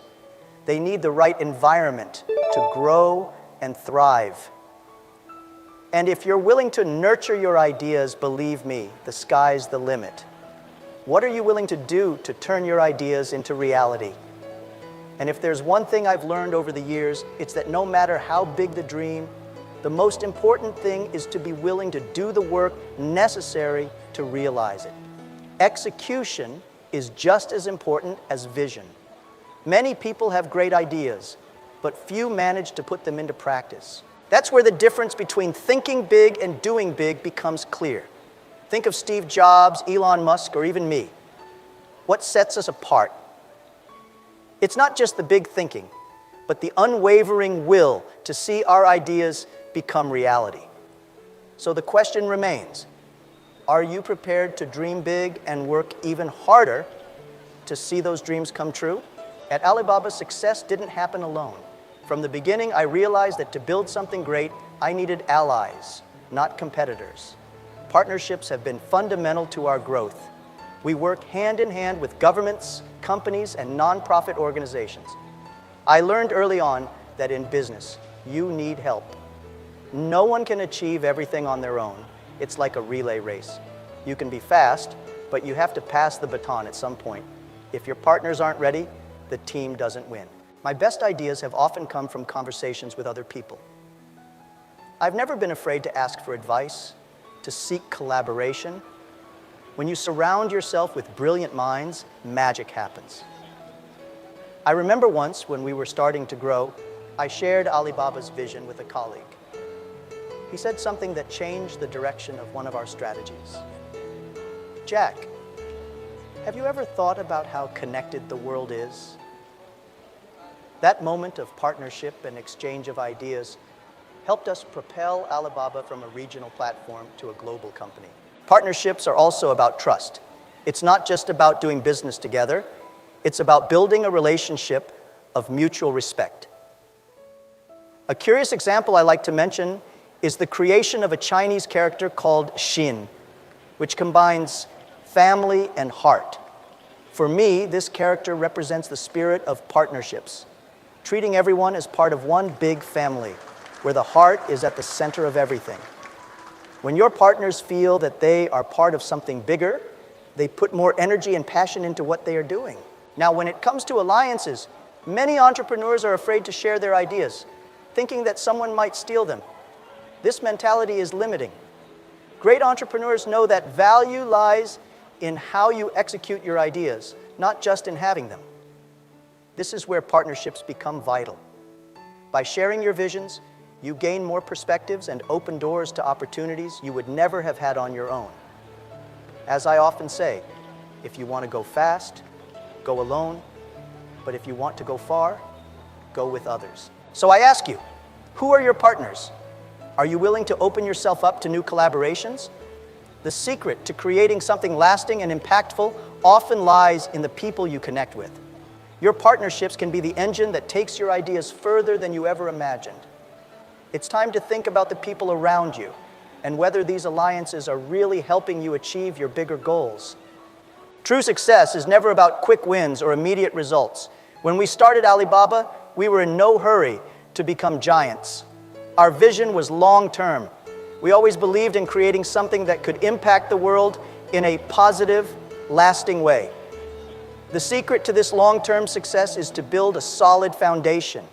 They need the right environment to grow and thrive. And if you're willing to nurture your ideas, believe me, the sky's the limit. What are you willing to do to turn your ideas into reality? And if there's one thing I've learned over the years, it's that no matter how big the dream, the most important thing is to be willing to do the work necessary to realize it. Execution is just as important as vision. Many people have great ideas, but few manage to put them into practice. That's where the difference between thinking big and doing big becomes clear. Think of Steve Jobs, Elon Musk, or even me. What sets us apart? It's not just the big thinking, but the unwavering will to see our ideas become reality. So the question remains, are you prepared to dream big and work even harder to see those dreams come true? At Alibaba, success didn't happen alone. From the beginning, I realized that to build something great, I needed allies, not competitors. Partnerships have been fundamental to our growth. We work hand in hand with governments, companies, and nonprofit organizations. I learned early on that in business, you need help. No one can achieve everything on their own. It's like a relay race. You can be fast, but you have to pass the baton at some point. If your partners aren't ready, the team doesn't win. My best ideas have often come from conversations with other people. I've never been afraid to ask for advice, to seek collaboration. When you surround yourself with brilliant minds, magic happens. I remember once when we were starting to grow, I shared Alibaba's vision with a colleague. He said something that changed the direction of one of our strategies. Jack, have you ever thought about how connected the world is? That moment of partnership and exchange of ideas helped us propel Alibaba from a regional platform to a global company. Partnerships are also about trust. It's not just about doing business together. It's about building a relationship of mutual respect. A curious example I like to mention is the creation of a Chinese character called Xin, which combines family and heart. For me, this character represents the spirit of partnerships, treating everyone as part of one big family, where the heart is at the center of everything. When your partners feel that they are part of something bigger, they put more energy and passion into what they are doing. Now, when it comes to alliances, many entrepreneurs are afraid to share their ideas, thinking that someone might steal them. This mentality is limiting. Great entrepreneurs know that value lies in how you execute your ideas, not just in having them. This is where partnerships become vital. By sharing your visions, you gain more perspectives and open doors to opportunities you would never have had on your own. As I often say, if you want to go fast, go alone. But if you want to go far, go with others. So I ask you, who are your partners? Are you willing to open yourself up to new collaborations? The secret to creating something lasting and impactful often lies in the people you connect with. Your partnerships can be the engine that takes your ideas further than you ever imagined. It's time to think about the people around you and whether these alliances are really helping you achieve your bigger goals. True success is never about quick wins or immediate results. When we started Alibaba, we were in no hurry to become giants. Our vision was long-term. We always believed in creating something that could impact the world in a positive, lasting way. The secret to this long-term success is to build a solid foundation.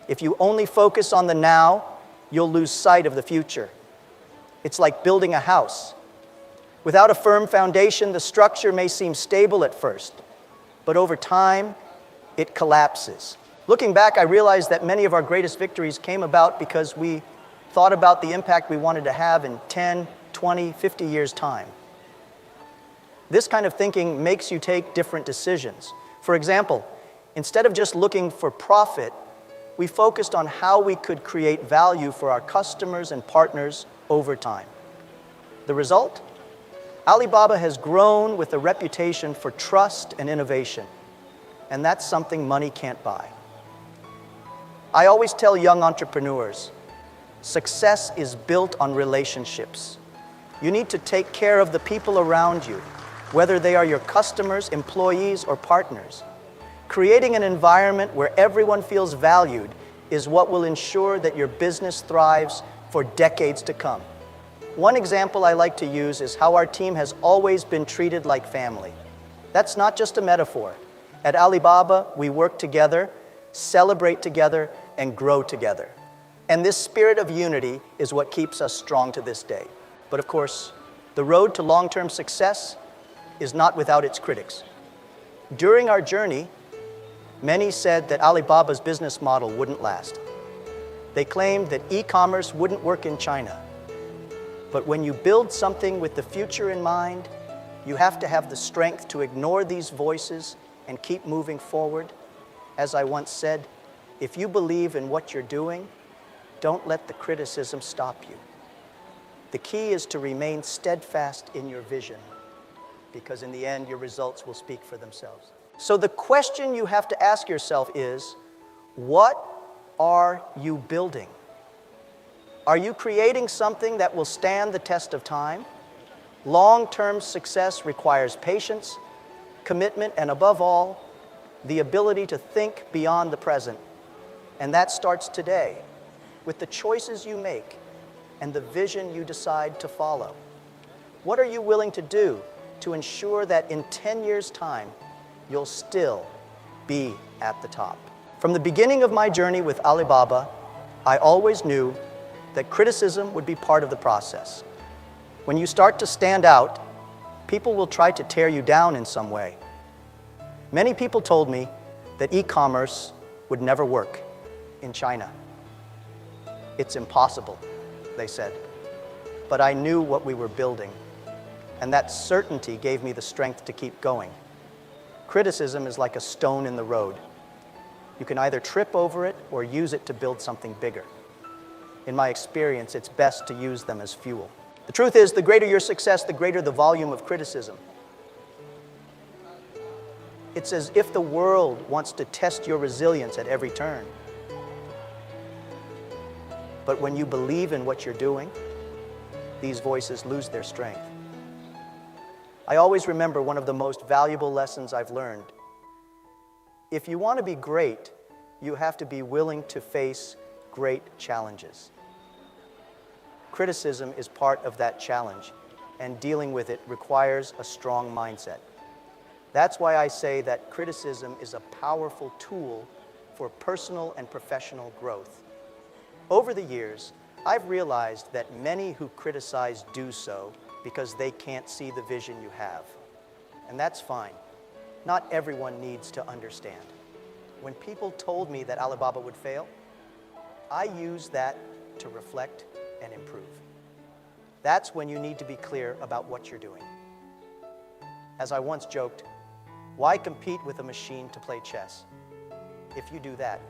If you only focus on the now, you'll lose sight of the future. It's like building a house. Without a firm foundation, the structure may seem stable at first, but over time, it collapses. Looking back, I realized that many of our greatest victories came about because we thought about the impact we wanted to have in 10, 20, 50 years' time. This kind of thinking makes you take different decisions. For example, instead of just looking for profit, we focused on how we could create value for our customers and partners over time. The result? Alibaba has grown with a reputation for trust and innovation, and that's something money can't buy. I always tell young entrepreneurs, success is built on relationships. You need to take care of the people around you, whether they are your customers, employees, or partners. Creating an environment where everyone feels valued is what will ensure that your business thrives for decades to come. One example I like to use is how our team has always been treated like family. That's not just a metaphor. At Alibaba, we work together, celebrate together, and grow together. And this spirit of unity is what keeps us strong to this day. But of course, the road to long-term success is not without its critics. During our journey, many said that Alibaba's business model wouldn't last. They claimed that e-commerce wouldn't work in China. But when you build something with the future in mind, you have to have the strength to ignore these voices and keep moving forward. As I once said, if you believe in what you're doing, don't let the criticism stop you. The key is to remain steadfast in your vision, because in the end, your results will speak for themselves. So the question you have to ask yourself is, what are you building? Are you creating something that will stand the test of time? Long-term success requires patience, commitment, and above all, the ability to think beyond the present. And that starts today, with the choices you make and the vision you decide to follow. What are you willing to do to ensure that in 10 years' time, you'll still be at the top? From the beginning of my journey with Alibaba, I always knew that criticism would be part of the process. When you start to stand out, people will try to tear you down in some way. Many people told me that e-commerce would never work in China. It's impossible, they said. But I knew what we were building, and that certainty gave me the strength to keep going. Criticism is like a stone in the road. You can either trip over it or use it to build something bigger. In my experience, it's best to use them as fuel. The truth is, the greater your success, the greater the volume of criticism. It's as if the world wants to test your resilience at every turn. But when you believe in what you're doing, these voices lose their strength. I always remember one of the most valuable lessons I've learned. If you want to be great, you have to be willing to face great challenges. Criticism is part of that challenge, and dealing with it requires a strong mindset. That's why I say that criticism is a powerful tool for personal and professional growth. Over the years, I've realized that many who criticize do so because they can't see the vision you have. And that's fine. Not everyone needs to understand. When people told me that Alibaba would fail, I used that to reflect and improve. That's when you need to be clear about what you're doing. As I once joked, why compete with a machine to play chess? If you do that,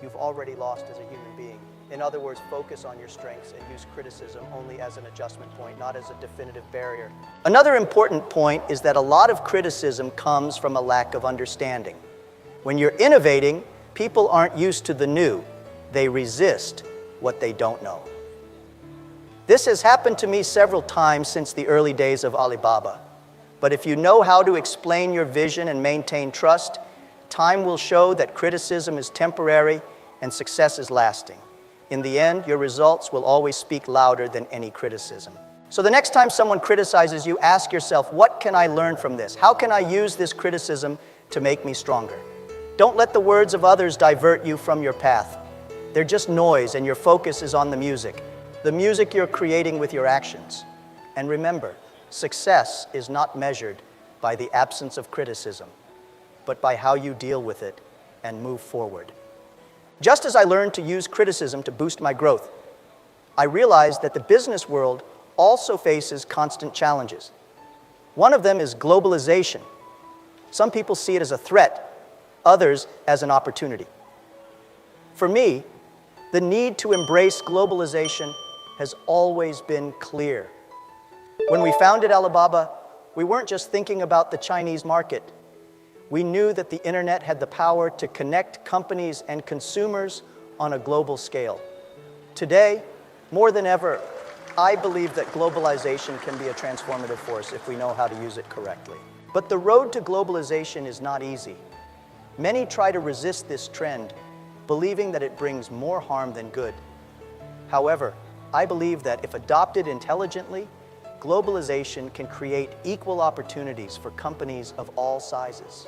you've already lost as a human being. In other words, focus on your strengths and use criticism only as an adjustment point, not as a definitive barrier. Another important point is that a lot of criticism comes from a lack of understanding. When you're innovating, people aren't used to the new. They resist what they don't know. This has happened to me several times since the early days of Alibaba. But if you know how to explain your vision and maintain trust, time will show that criticism is temporary and success is lasting. In the end, your results will always speak louder than any criticism. So the next time someone criticizes you, ask yourself, what can I learn from this? How can I use this criticism to make me stronger? Don't let the words of others divert you from your path. They're just noise, and your focus is on the music you're creating with your actions. And remember, success is not measured by the absence of criticism, but by how you deal with it and move forward. Just as I learned to use criticism to boost my growth, I realized that the business world also faces constant challenges. One of them is globalization. Some people see it as a threat, others as an opportunity. For me, the need to embrace globalization has always been clear. When we founded Alibaba, we weren't just thinking about the Chinese market. We knew that the internet had the power to connect companies and consumers on a global scale. Today, more than ever, I believe that globalization can be a transformative force if we know how to use it correctly. But the road to globalization is not easy. Many try to resist this trend, believing that it brings more harm than good. However, I believe that if adopted intelligently, globalization can create equal opportunities for companies of all sizes.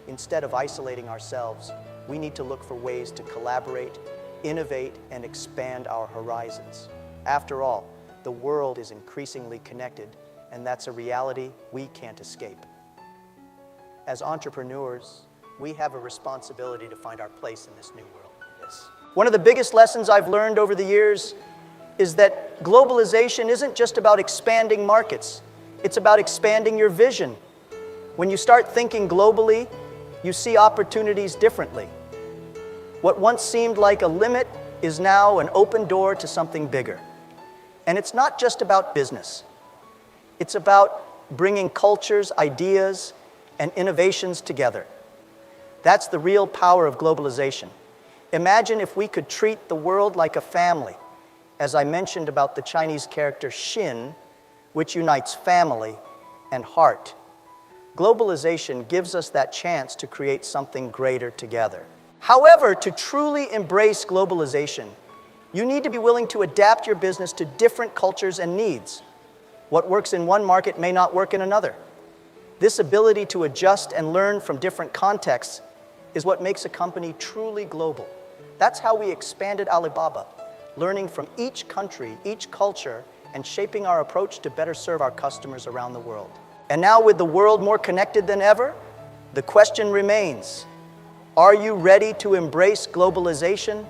Instead of isolating ourselves, we need to look for ways to collaborate, innovate, and expand our horizons. After all, the world is increasingly connected, and that's a reality we can't escape. As entrepreneurs, we have a responsibility to find our place in this new world. Yes. One of the biggest lessons I've learned over the years is that globalization isn't just about expanding markets. It's about expanding your vision. When you start thinking globally, you see opportunities differently. What once seemed like a limit is now an open door to something bigger. And it's not just about business. It's about bringing cultures, ideas, and innovations together. That's the real power of globalization. Imagine if we could treat the world like a family, as I mentioned about the Chinese character Xin, which unites family and heart. Globalization gives us that chance to create something greater together. However, to truly embrace globalization, you need to be willing to adapt your business to different cultures and needs. What works in one market may not work in another. This ability to adjust and learn from different contexts is what makes a company truly global. That's how we expanded Alibaba, learning from each country, each culture, and shaping our approach to better serve our customers around the world. And now, with the world more connected than ever, the question remains, are you ready to embrace globalization?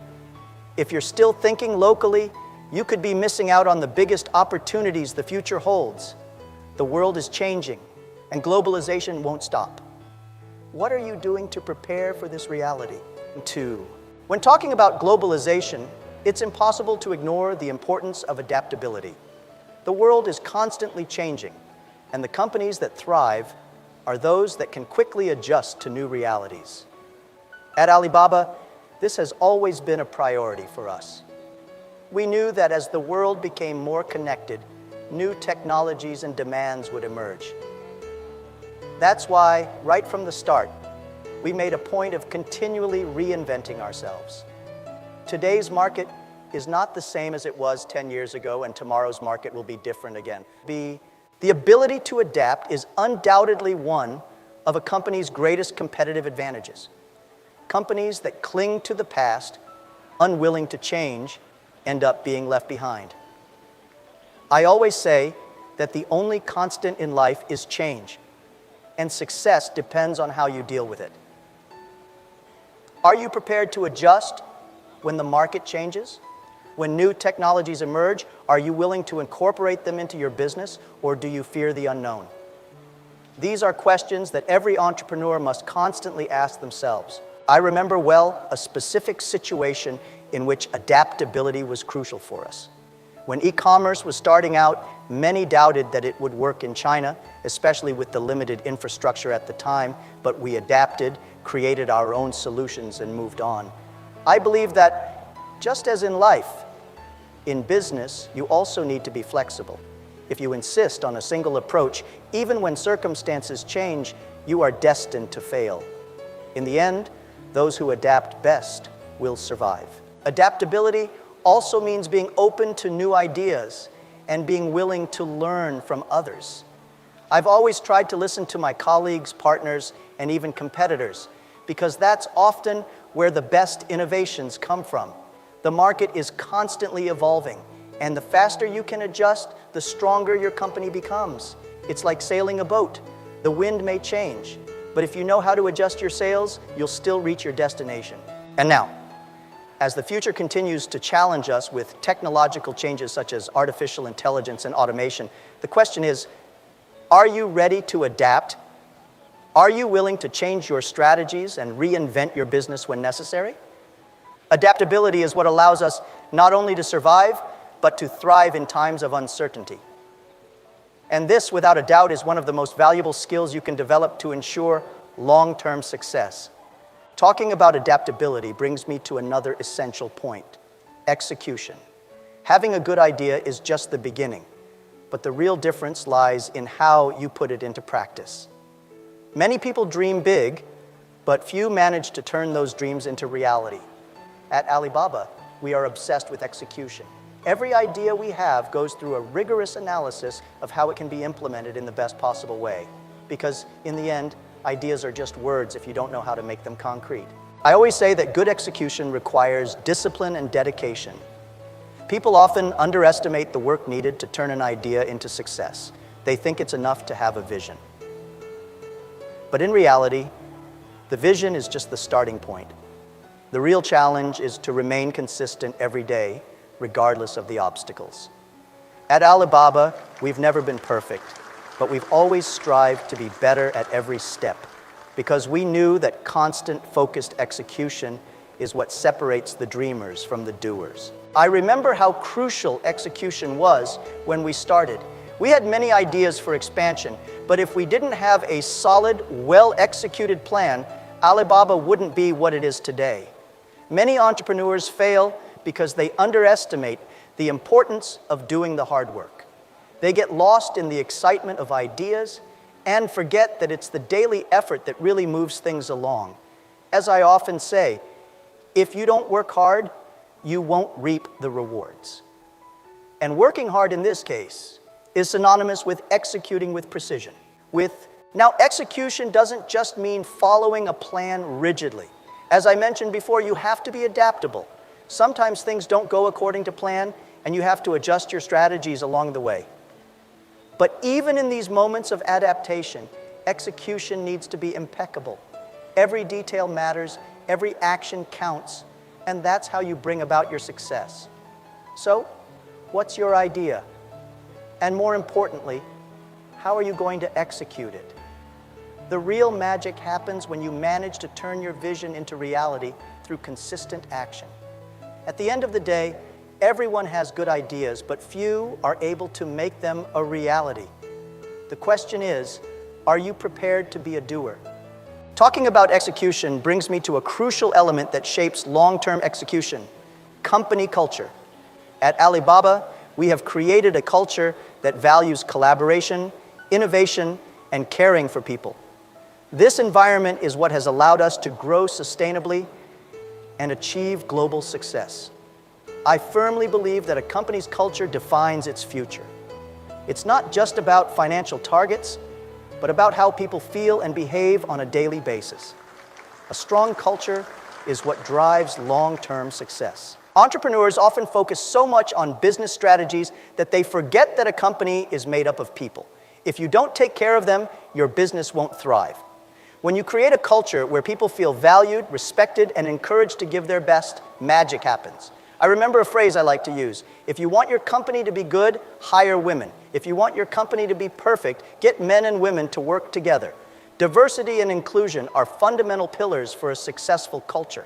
If you're still thinking locally, you could be missing out on the biggest opportunities the future holds. The world is changing, and globalization won't stop. What are you doing to prepare for this reality? 2. When talking about globalization, it's impossible to ignore the importance of adaptability. The world is constantly changing, and the companies that thrive are those that can quickly adjust to new realities. At Alibaba, this has always been a priority for us. We knew that as the world became more connected, new technologies and demands would emerge. That's why, right from the start, we made a point of continually reinventing ourselves. Today's market is not the same as it was 10 years ago, and tomorrow's market will be different again. The ability to adapt is undoubtedly one of a company's greatest competitive advantages. Companies that cling to the past, unwilling to change, end up being left behind. I always say that the only constant in life is change, and success depends on how you deal with it. Are you prepared to adjust when the market changes? When new technologies emerge, are you willing to incorporate them into your business, or do you fear the unknown? These are questions that every entrepreneur must constantly ask themselves. I remember well a specific situation in which adaptability was crucial for us. When e-commerce was starting out, many doubted that it would work in China, especially with the limited infrastructure at the time, but we adapted, created our own solutions, and moved on. I believe that just as in life, in business, you also need to be flexible. If you insist on a single approach, even when circumstances change, you are destined to fail. In the end, those who adapt best will survive. Adaptability also means being open to new ideas and being willing to learn from others. I've always tried to listen to my colleagues, partners, and even competitors, because that's often where the best innovations come from. The market is constantly evolving, and the faster you can adjust, the stronger your company becomes. It's like sailing a boat. The wind may change, but if you know how to adjust your sails, you'll still reach your destination. And now, as the future continues to challenge us with technological changes such as artificial intelligence and automation, the question is, Are you ready to adapt? Are you willing to change your strategies and reinvent your business when necessary? Adaptability is what allows us not only to survive, but to thrive in times of uncertainty. And this, without a doubt, is one of the most valuable skills you can develop to ensure long-term success. Talking about adaptability brings me to another essential point: execution. Having a good idea is just the beginning, but the real difference lies in how you put it into practice. Many people dream big, but few manage to turn those dreams into reality. At Alibaba, we are obsessed with execution. Every idea we have goes through a rigorous analysis of how it can be implemented in the best possible way. Because in the end, ideas are just words if you don't know how to make them concrete. I always say that good execution requires discipline and dedication. People often underestimate the work needed to turn an idea into success. They think it's enough to have a vision. But in reality, the vision is just the starting point. The real challenge is to remain consistent every day, regardless of the obstacles. At Alibaba, we've never been perfect, but we've always strived to be better at every step, because we knew that constant, focused execution is what separates the dreamers from the doers. I remember how crucial execution was when we started. We had many ideas for expansion, but if we didn't have a solid, well-executed plan, Alibaba wouldn't be what it is today. Many entrepreneurs fail because they underestimate the importance of doing the hard work. They get lost in the excitement of ideas and forget that it's the daily effort that really moves things along. As I often say, if you don't work hard, you won't reap the rewards. And working hard in this case is synonymous with executing with precision. Now, execution doesn't just mean following a plan rigidly. As I mentioned before, you have to be adaptable. Sometimes things don't go according to plan, and you have to adjust your strategies along the way. But even in these moments of adaptation, execution needs to be impeccable. Every detail matters, every action counts, and that's how you bring about your success. So, what's your idea? And more importantly, how are you going to execute it? The real magic happens when you manage to turn your vision into reality through consistent action. At the end of the day, everyone has good ideas, but few are able to make them a reality. The question is, are you prepared to be a doer? Talking about execution brings me to a crucial element that shapes long-term execution: company culture. At Alibaba, we have created a culture that values collaboration, innovation, and caring for people. This environment is what has allowed us to grow sustainably and achieve global success. I firmly believe that a company's culture defines its future. It's not just about financial targets, but about how people feel and behave on a daily basis. A strong culture is what drives long-term success. Entrepreneurs often focus so much on business strategies that they forget that a company is made up of people. If you don't take care of them, your business won't thrive. When you create a culture where people feel valued, respected, and encouraged to give their best, magic happens. I remember a phrase I like to use: if you want your company to be good, hire women. If you want your company to be perfect, get men and women to work together. Diversity and inclusion are fundamental pillars for a successful culture.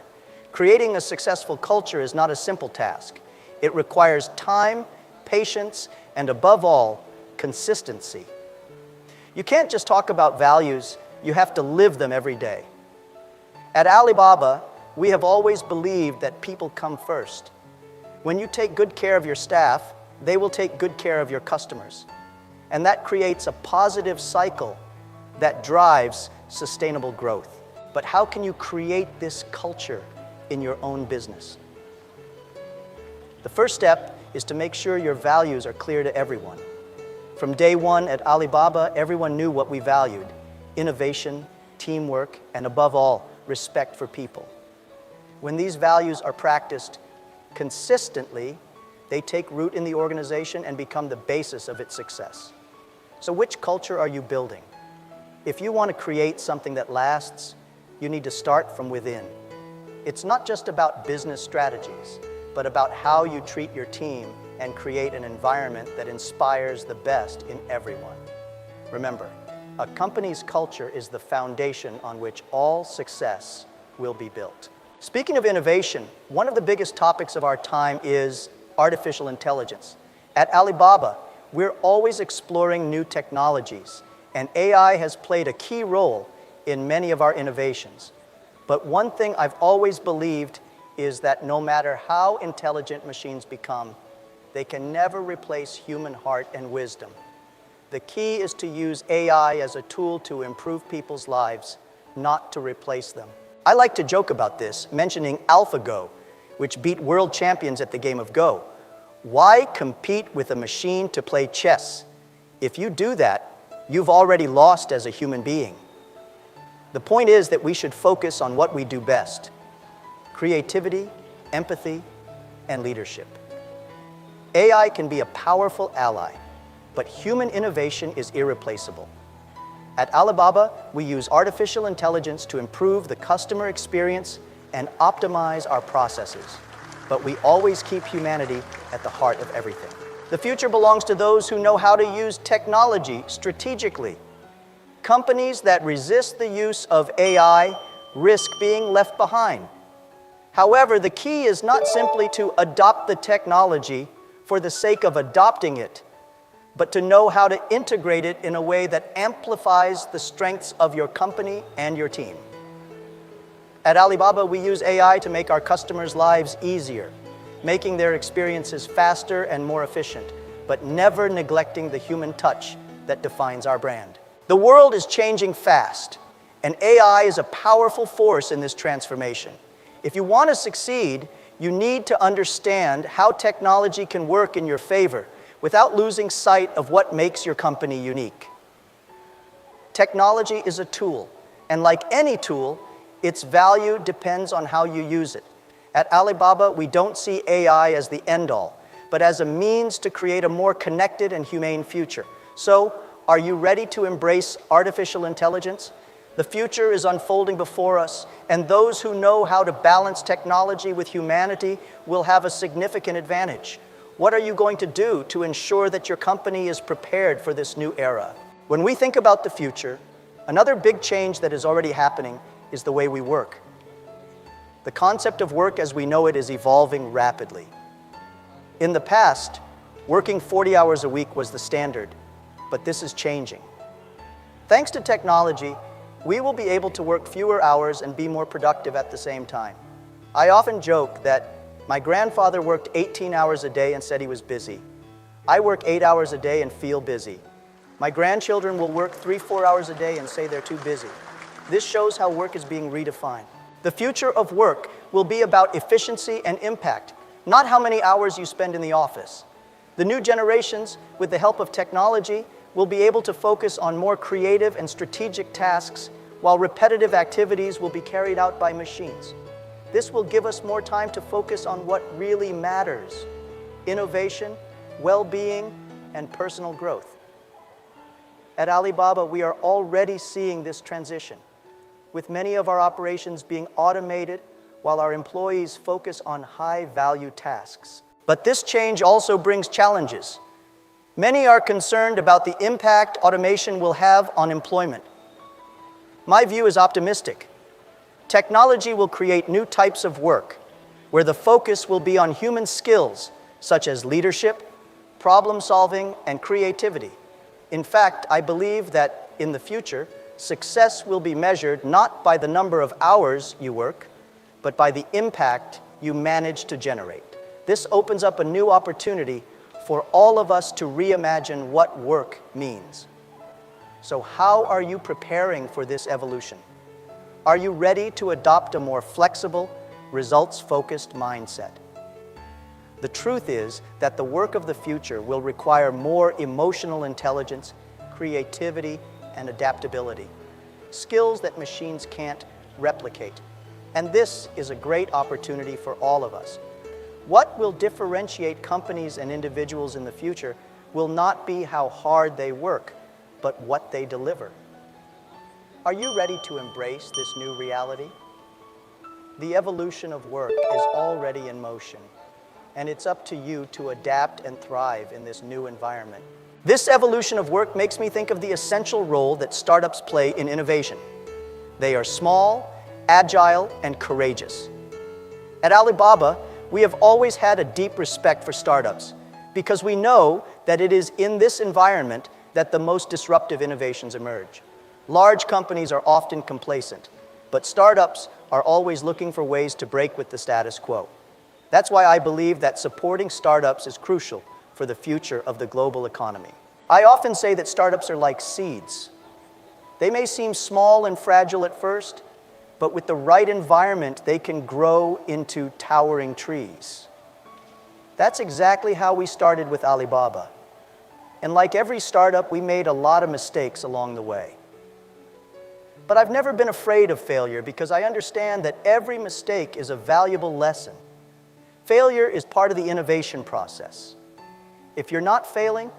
Creating a successful culture is not a simple task. It requires time, patience, and above all, consistency. You can't just talk about values, you have to live them every day. At Alibaba, we have always believed that people come first. When you take good care of your staff, they will take good care of your customers. And that creates a positive cycle that drives sustainable growth. But how can you create this culture in your own business? The first step is to make sure your values are clear to everyone. From day one at Alibaba, everyone knew what we valued: innovation, teamwork, and above all, respect for people. When these values are practiced consistently, they take root in the organization and become the basis of its success. So which culture are you building? If you want to create something that lasts, you need to start from within. It's not just about business strategies, but about how you treat your team and create an environment that inspires the best in everyone. Remember, a company's culture is the foundation on which all success will be built. Speaking of innovation, one of the biggest topics of our time is artificial intelligence. At Alibaba, we're always exploring new technologies, and AI has played a key role in many of our innovations. But one thing I've always believed is that no matter how intelligent machines become, they can never replace human heart and wisdom. The key is to use AI as a tool to improve people's lives, not to replace them. I like to joke about this, mentioning AlphaGo, which beat world champions at the game of Go. Why compete with a machine to play chess? If you do that, you've already lost as a human being. The point is that we should focus on what we do best: creativity, empathy, and leadership. AI can be a powerful ally, but human innovation is irreplaceable. At Alibaba, we use artificial intelligence to improve the customer experience and optimize our processes. But we always keep humanity at the heart of everything. The future belongs to those who know how to use technology strategically. Companies that resist the use of AI risk being left behind. However, the key is not simply to adopt the technology for the sake of adopting it, but to know how to integrate it in a way that amplifies the strengths of your company and your team. At Alibaba, we use AI to make our customers' lives easier, making their experiences faster and more efficient, but never neglecting the human touch that defines our brand. The world is changing fast, and AI is a powerful force in this transformation. If you want to succeed, you need to understand how technology can work in your favor without losing sight of what makes your company unique. Technology is a tool, and like any tool, its value depends on how you use it. At Alibaba, we don't see AI as the end-all, but as a means to create a more connected and humane future. So, are you ready to embrace artificial intelligence? The future is unfolding before us, and those who know how to balance technology with humanity will have a significant advantage. What are you going to do to ensure that your company is prepared for this new era? When we think about the future, another big change that is already happening is the way we work. The concept of work as we know it is evolving rapidly. In the past, working 40 hours a week was the standard, but this is changing. Thanks to technology, we will be able to work fewer hours and be more productive at the same time. I often joke that my grandfather worked 18 hours a day and said he was busy. I work 8 hours a day and feel busy. My grandchildren will work 3-4 hours a day and say they're too busy. This shows how work is being redefined. The future of work will be about efficiency and impact, not how many hours you spend in the office. The new generations, with the help of technology, will be able to focus on more creative and strategic tasks, while repetitive activities will be carried out by machines. This will give us more time to focus on what really matters: innovation, well-being, and personal growth. At Alibaba, we are already seeing this transition, with many of our operations being automated while our employees focus on high-value tasks. But this change also brings challenges. Many are concerned about the impact automation will have on employment. My view is optimistic. Technology will create new types of work, where the focus will be on human skills, such as leadership, problem solving, and creativity. In fact, I believe that in the future, success will be measured not by the number of hours you work, but by the impact you manage to generate. This opens up a new opportunity for all of us to reimagine what work means. So how are you preparing for this evolution? Are you ready to adopt a more flexible, results-focused mindset? The truth is that the work of the future will require more emotional intelligence, creativity, and adaptability, skills that machines can't replicate. And this is a great opportunity for all of us. What will differentiate companies and individuals in the future will not be how hard they work, but what they deliver. Are you ready to embrace this new reality? The evolution of work is already in motion, and it's up to you to adapt and thrive in this new environment. This evolution of work makes me think of the essential role that startups play in innovation. They are small, agile, and courageous. At Alibaba, we have always had a deep respect for startups because we know that it is in this environment that the most disruptive innovations emerge. Large companies are often complacent, but startups are always looking for ways to break with the status quo. That's why I believe that supporting startups is crucial for the future of the global economy. I often say that startups are like seeds. They may seem small and fragile at first, but with the right environment, they can grow into towering trees. That's exactly how we started with Alibaba. And like every startup, we made a lot of mistakes along the way. But I've never been afraid of failure because I understand that every mistake is a valuable lesson. Failure is part of the innovation process. If you're not failing,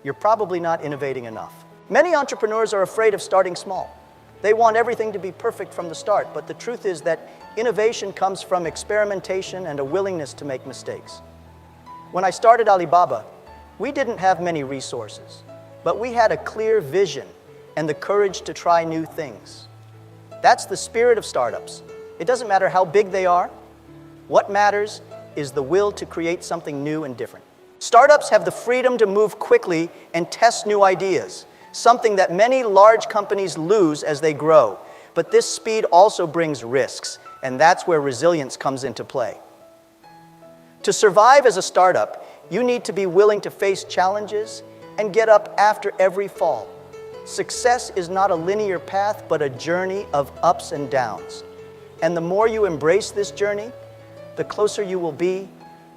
you're probably not innovating enough. Many entrepreneurs are afraid of starting small. They want everything to be perfect from the start, but the truth is that innovation comes from experimentation and a willingness to make mistakes. When I started Alibaba, we didn't have many resources, but we had a clear vision and the courage to try new things. That's the spirit of startups. It doesn't matter how big they are. What matters is the will to create something new and different. Startups have the freedom to move quickly and test new ideas, something that many large companies lose as they grow. But this speed also brings risks, and that's where resilience comes into play. To survive as a startup, you need to be willing to face challenges and get up after every fall. Success is not a linear path, but a journey of ups and downs. And the more you embrace this journey, the closer you will be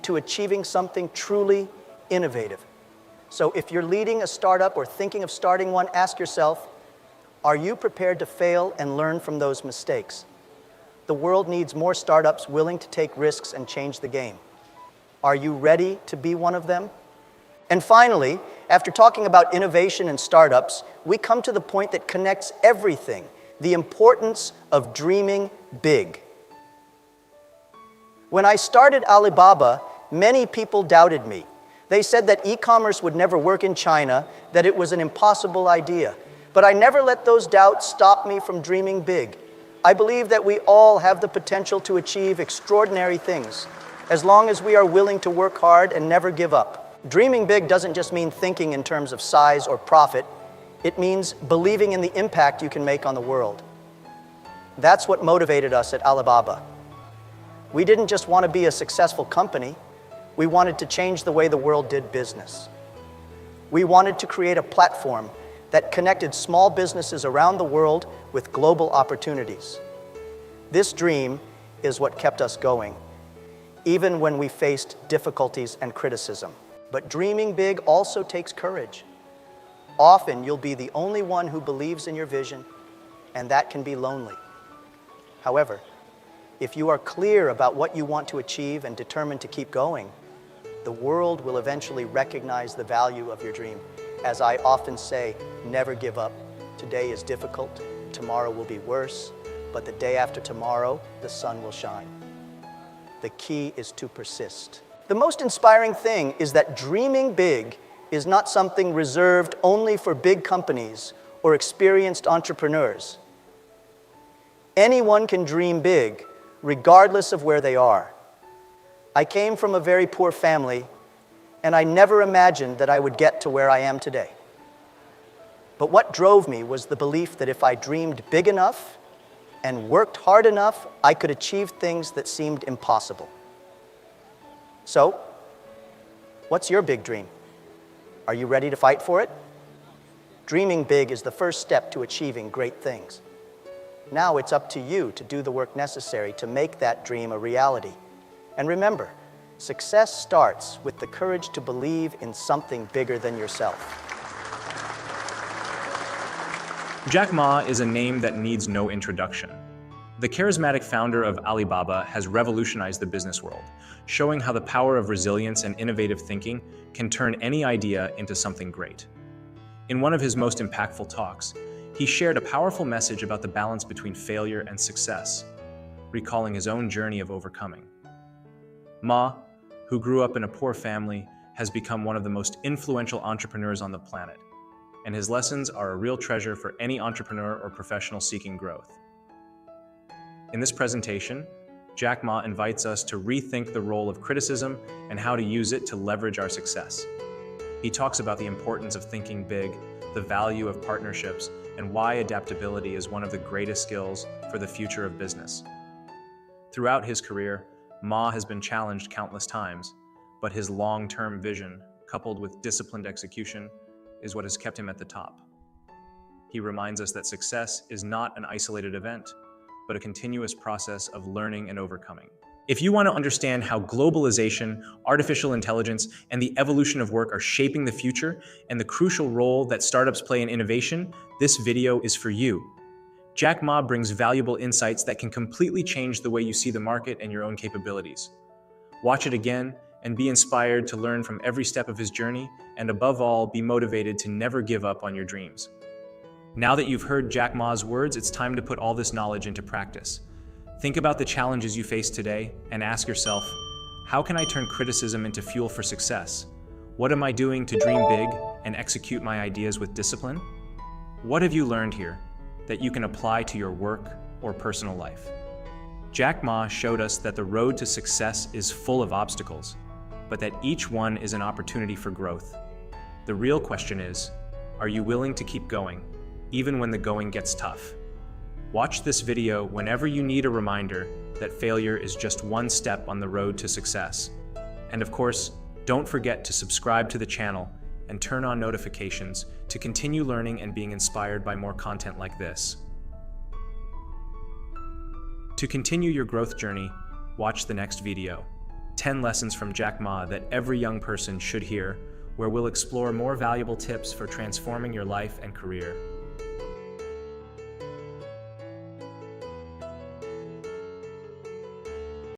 to achieving something truly innovative. So if you're leading a startup or thinking of starting one, ask yourself, are you prepared to fail and learn from those mistakes? The world needs more startups willing to take risks and change the game. Are you ready to be one of them? And finally, after talking about innovation and startups, we come to the point that connects everything, the importance of dreaming big. When I started Alibaba, many people doubted me. They said that e-commerce would never work in China, that it was an impossible idea. But I never let those doubts stop me from dreaming big. I believe that we all have the potential to achieve extraordinary things, as long as we are willing to work hard and never give up. Dreaming big doesn't just mean thinking in terms of size or profit. It means believing in the impact you can make on the world. That's what motivated us at Alibaba. We didn't just want to be a successful company. We wanted to change the way the world did business. We wanted to create a platform that connected small businesses around the world with global opportunities. This dream is what kept us going, even when we faced difficulties and criticism. But dreaming big also takes courage. Often you'll be the only one who believes in your vision, and that can be lonely. However, if you are clear about what you want to achieve and determined to keep going, the world will eventually recognize the value of your dream. As I often say, never give up. Today is difficult, tomorrow will be worse, but the day after tomorrow, the sun will shine. The key is to persist. The most inspiring thing is that dreaming big is not something reserved only for big companies or experienced entrepreneurs. Anyone can dream big, regardless of where they are. I came from a very poor family, and I never imagined that I would get to where I am today. But what drove me was the belief that if I dreamed big enough and worked hard enough, I could achieve things that seemed impossible. So, what's your big dream? Are you ready to fight for it? Dreaming big is the first step to achieving great things. Now it's up to you to do the work necessary to make that dream a reality. And remember, success starts with the courage to believe in something bigger than yourself. Jack Ma is a name that needs no introduction. The charismatic founder of Alibaba has revolutionized the business world, showing how the power of resilience and innovative thinking can turn any idea into something great. In one of his most impactful talks, he shared a powerful message about the balance between failure and success, recalling his own journey of overcoming. Ma, who grew up in a poor family, has become one of the most influential entrepreneurs on the planet, and his lessons are a real treasure for any entrepreneur or professional seeking growth. In this presentation, Jack Ma invites us to rethink the role of criticism and how to use it to leverage our success. He talks about the importance of thinking big, the value of partnerships, and why adaptability is one of the greatest skills for the future of business. Throughout his career, Ma has been challenged countless times, but his long-term vision, coupled with disciplined execution, is what has kept him at the top. He reminds us that success is not an isolated event, but a continuous process of learning and overcoming. If you want to understand how globalization, artificial intelligence, and the evolution of work are shaping the future and the crucial role that startups play in innovation, this video is for you. Jack Ma brings valuable insights that can completely change the way you see the market and your own capabilities. Watch it again and be inspired to learn from every step of his journey, and above all, be motivated to never give up on your dreams. Now that you've heard Jack Ma's words, it's time to put all this knowledge into practice. Think about the challenges you face today and ask yourself, how can I turn criticism into fuel for success? What am I doing to dream big and execute my ideas with discipline? What have you learned here that you can apply to your work or personal life? Jack Ma showed us that the road to success is full of obstacles, but that each one is an opportunity for growth. The real question is, are you willing to keep going, even when the going gets tough? Watch this video whenever you need a reminder that failure is just one step on the road to success. And of course, don't forget to subscribe to the channel and turn on notifications to continue learning and being inspired by more content like this. To continue your growth journey, watch the next video, 10 lessons from Jack Ma that every young person should hear, where we'll explore more valuable tips for transforming your life and career.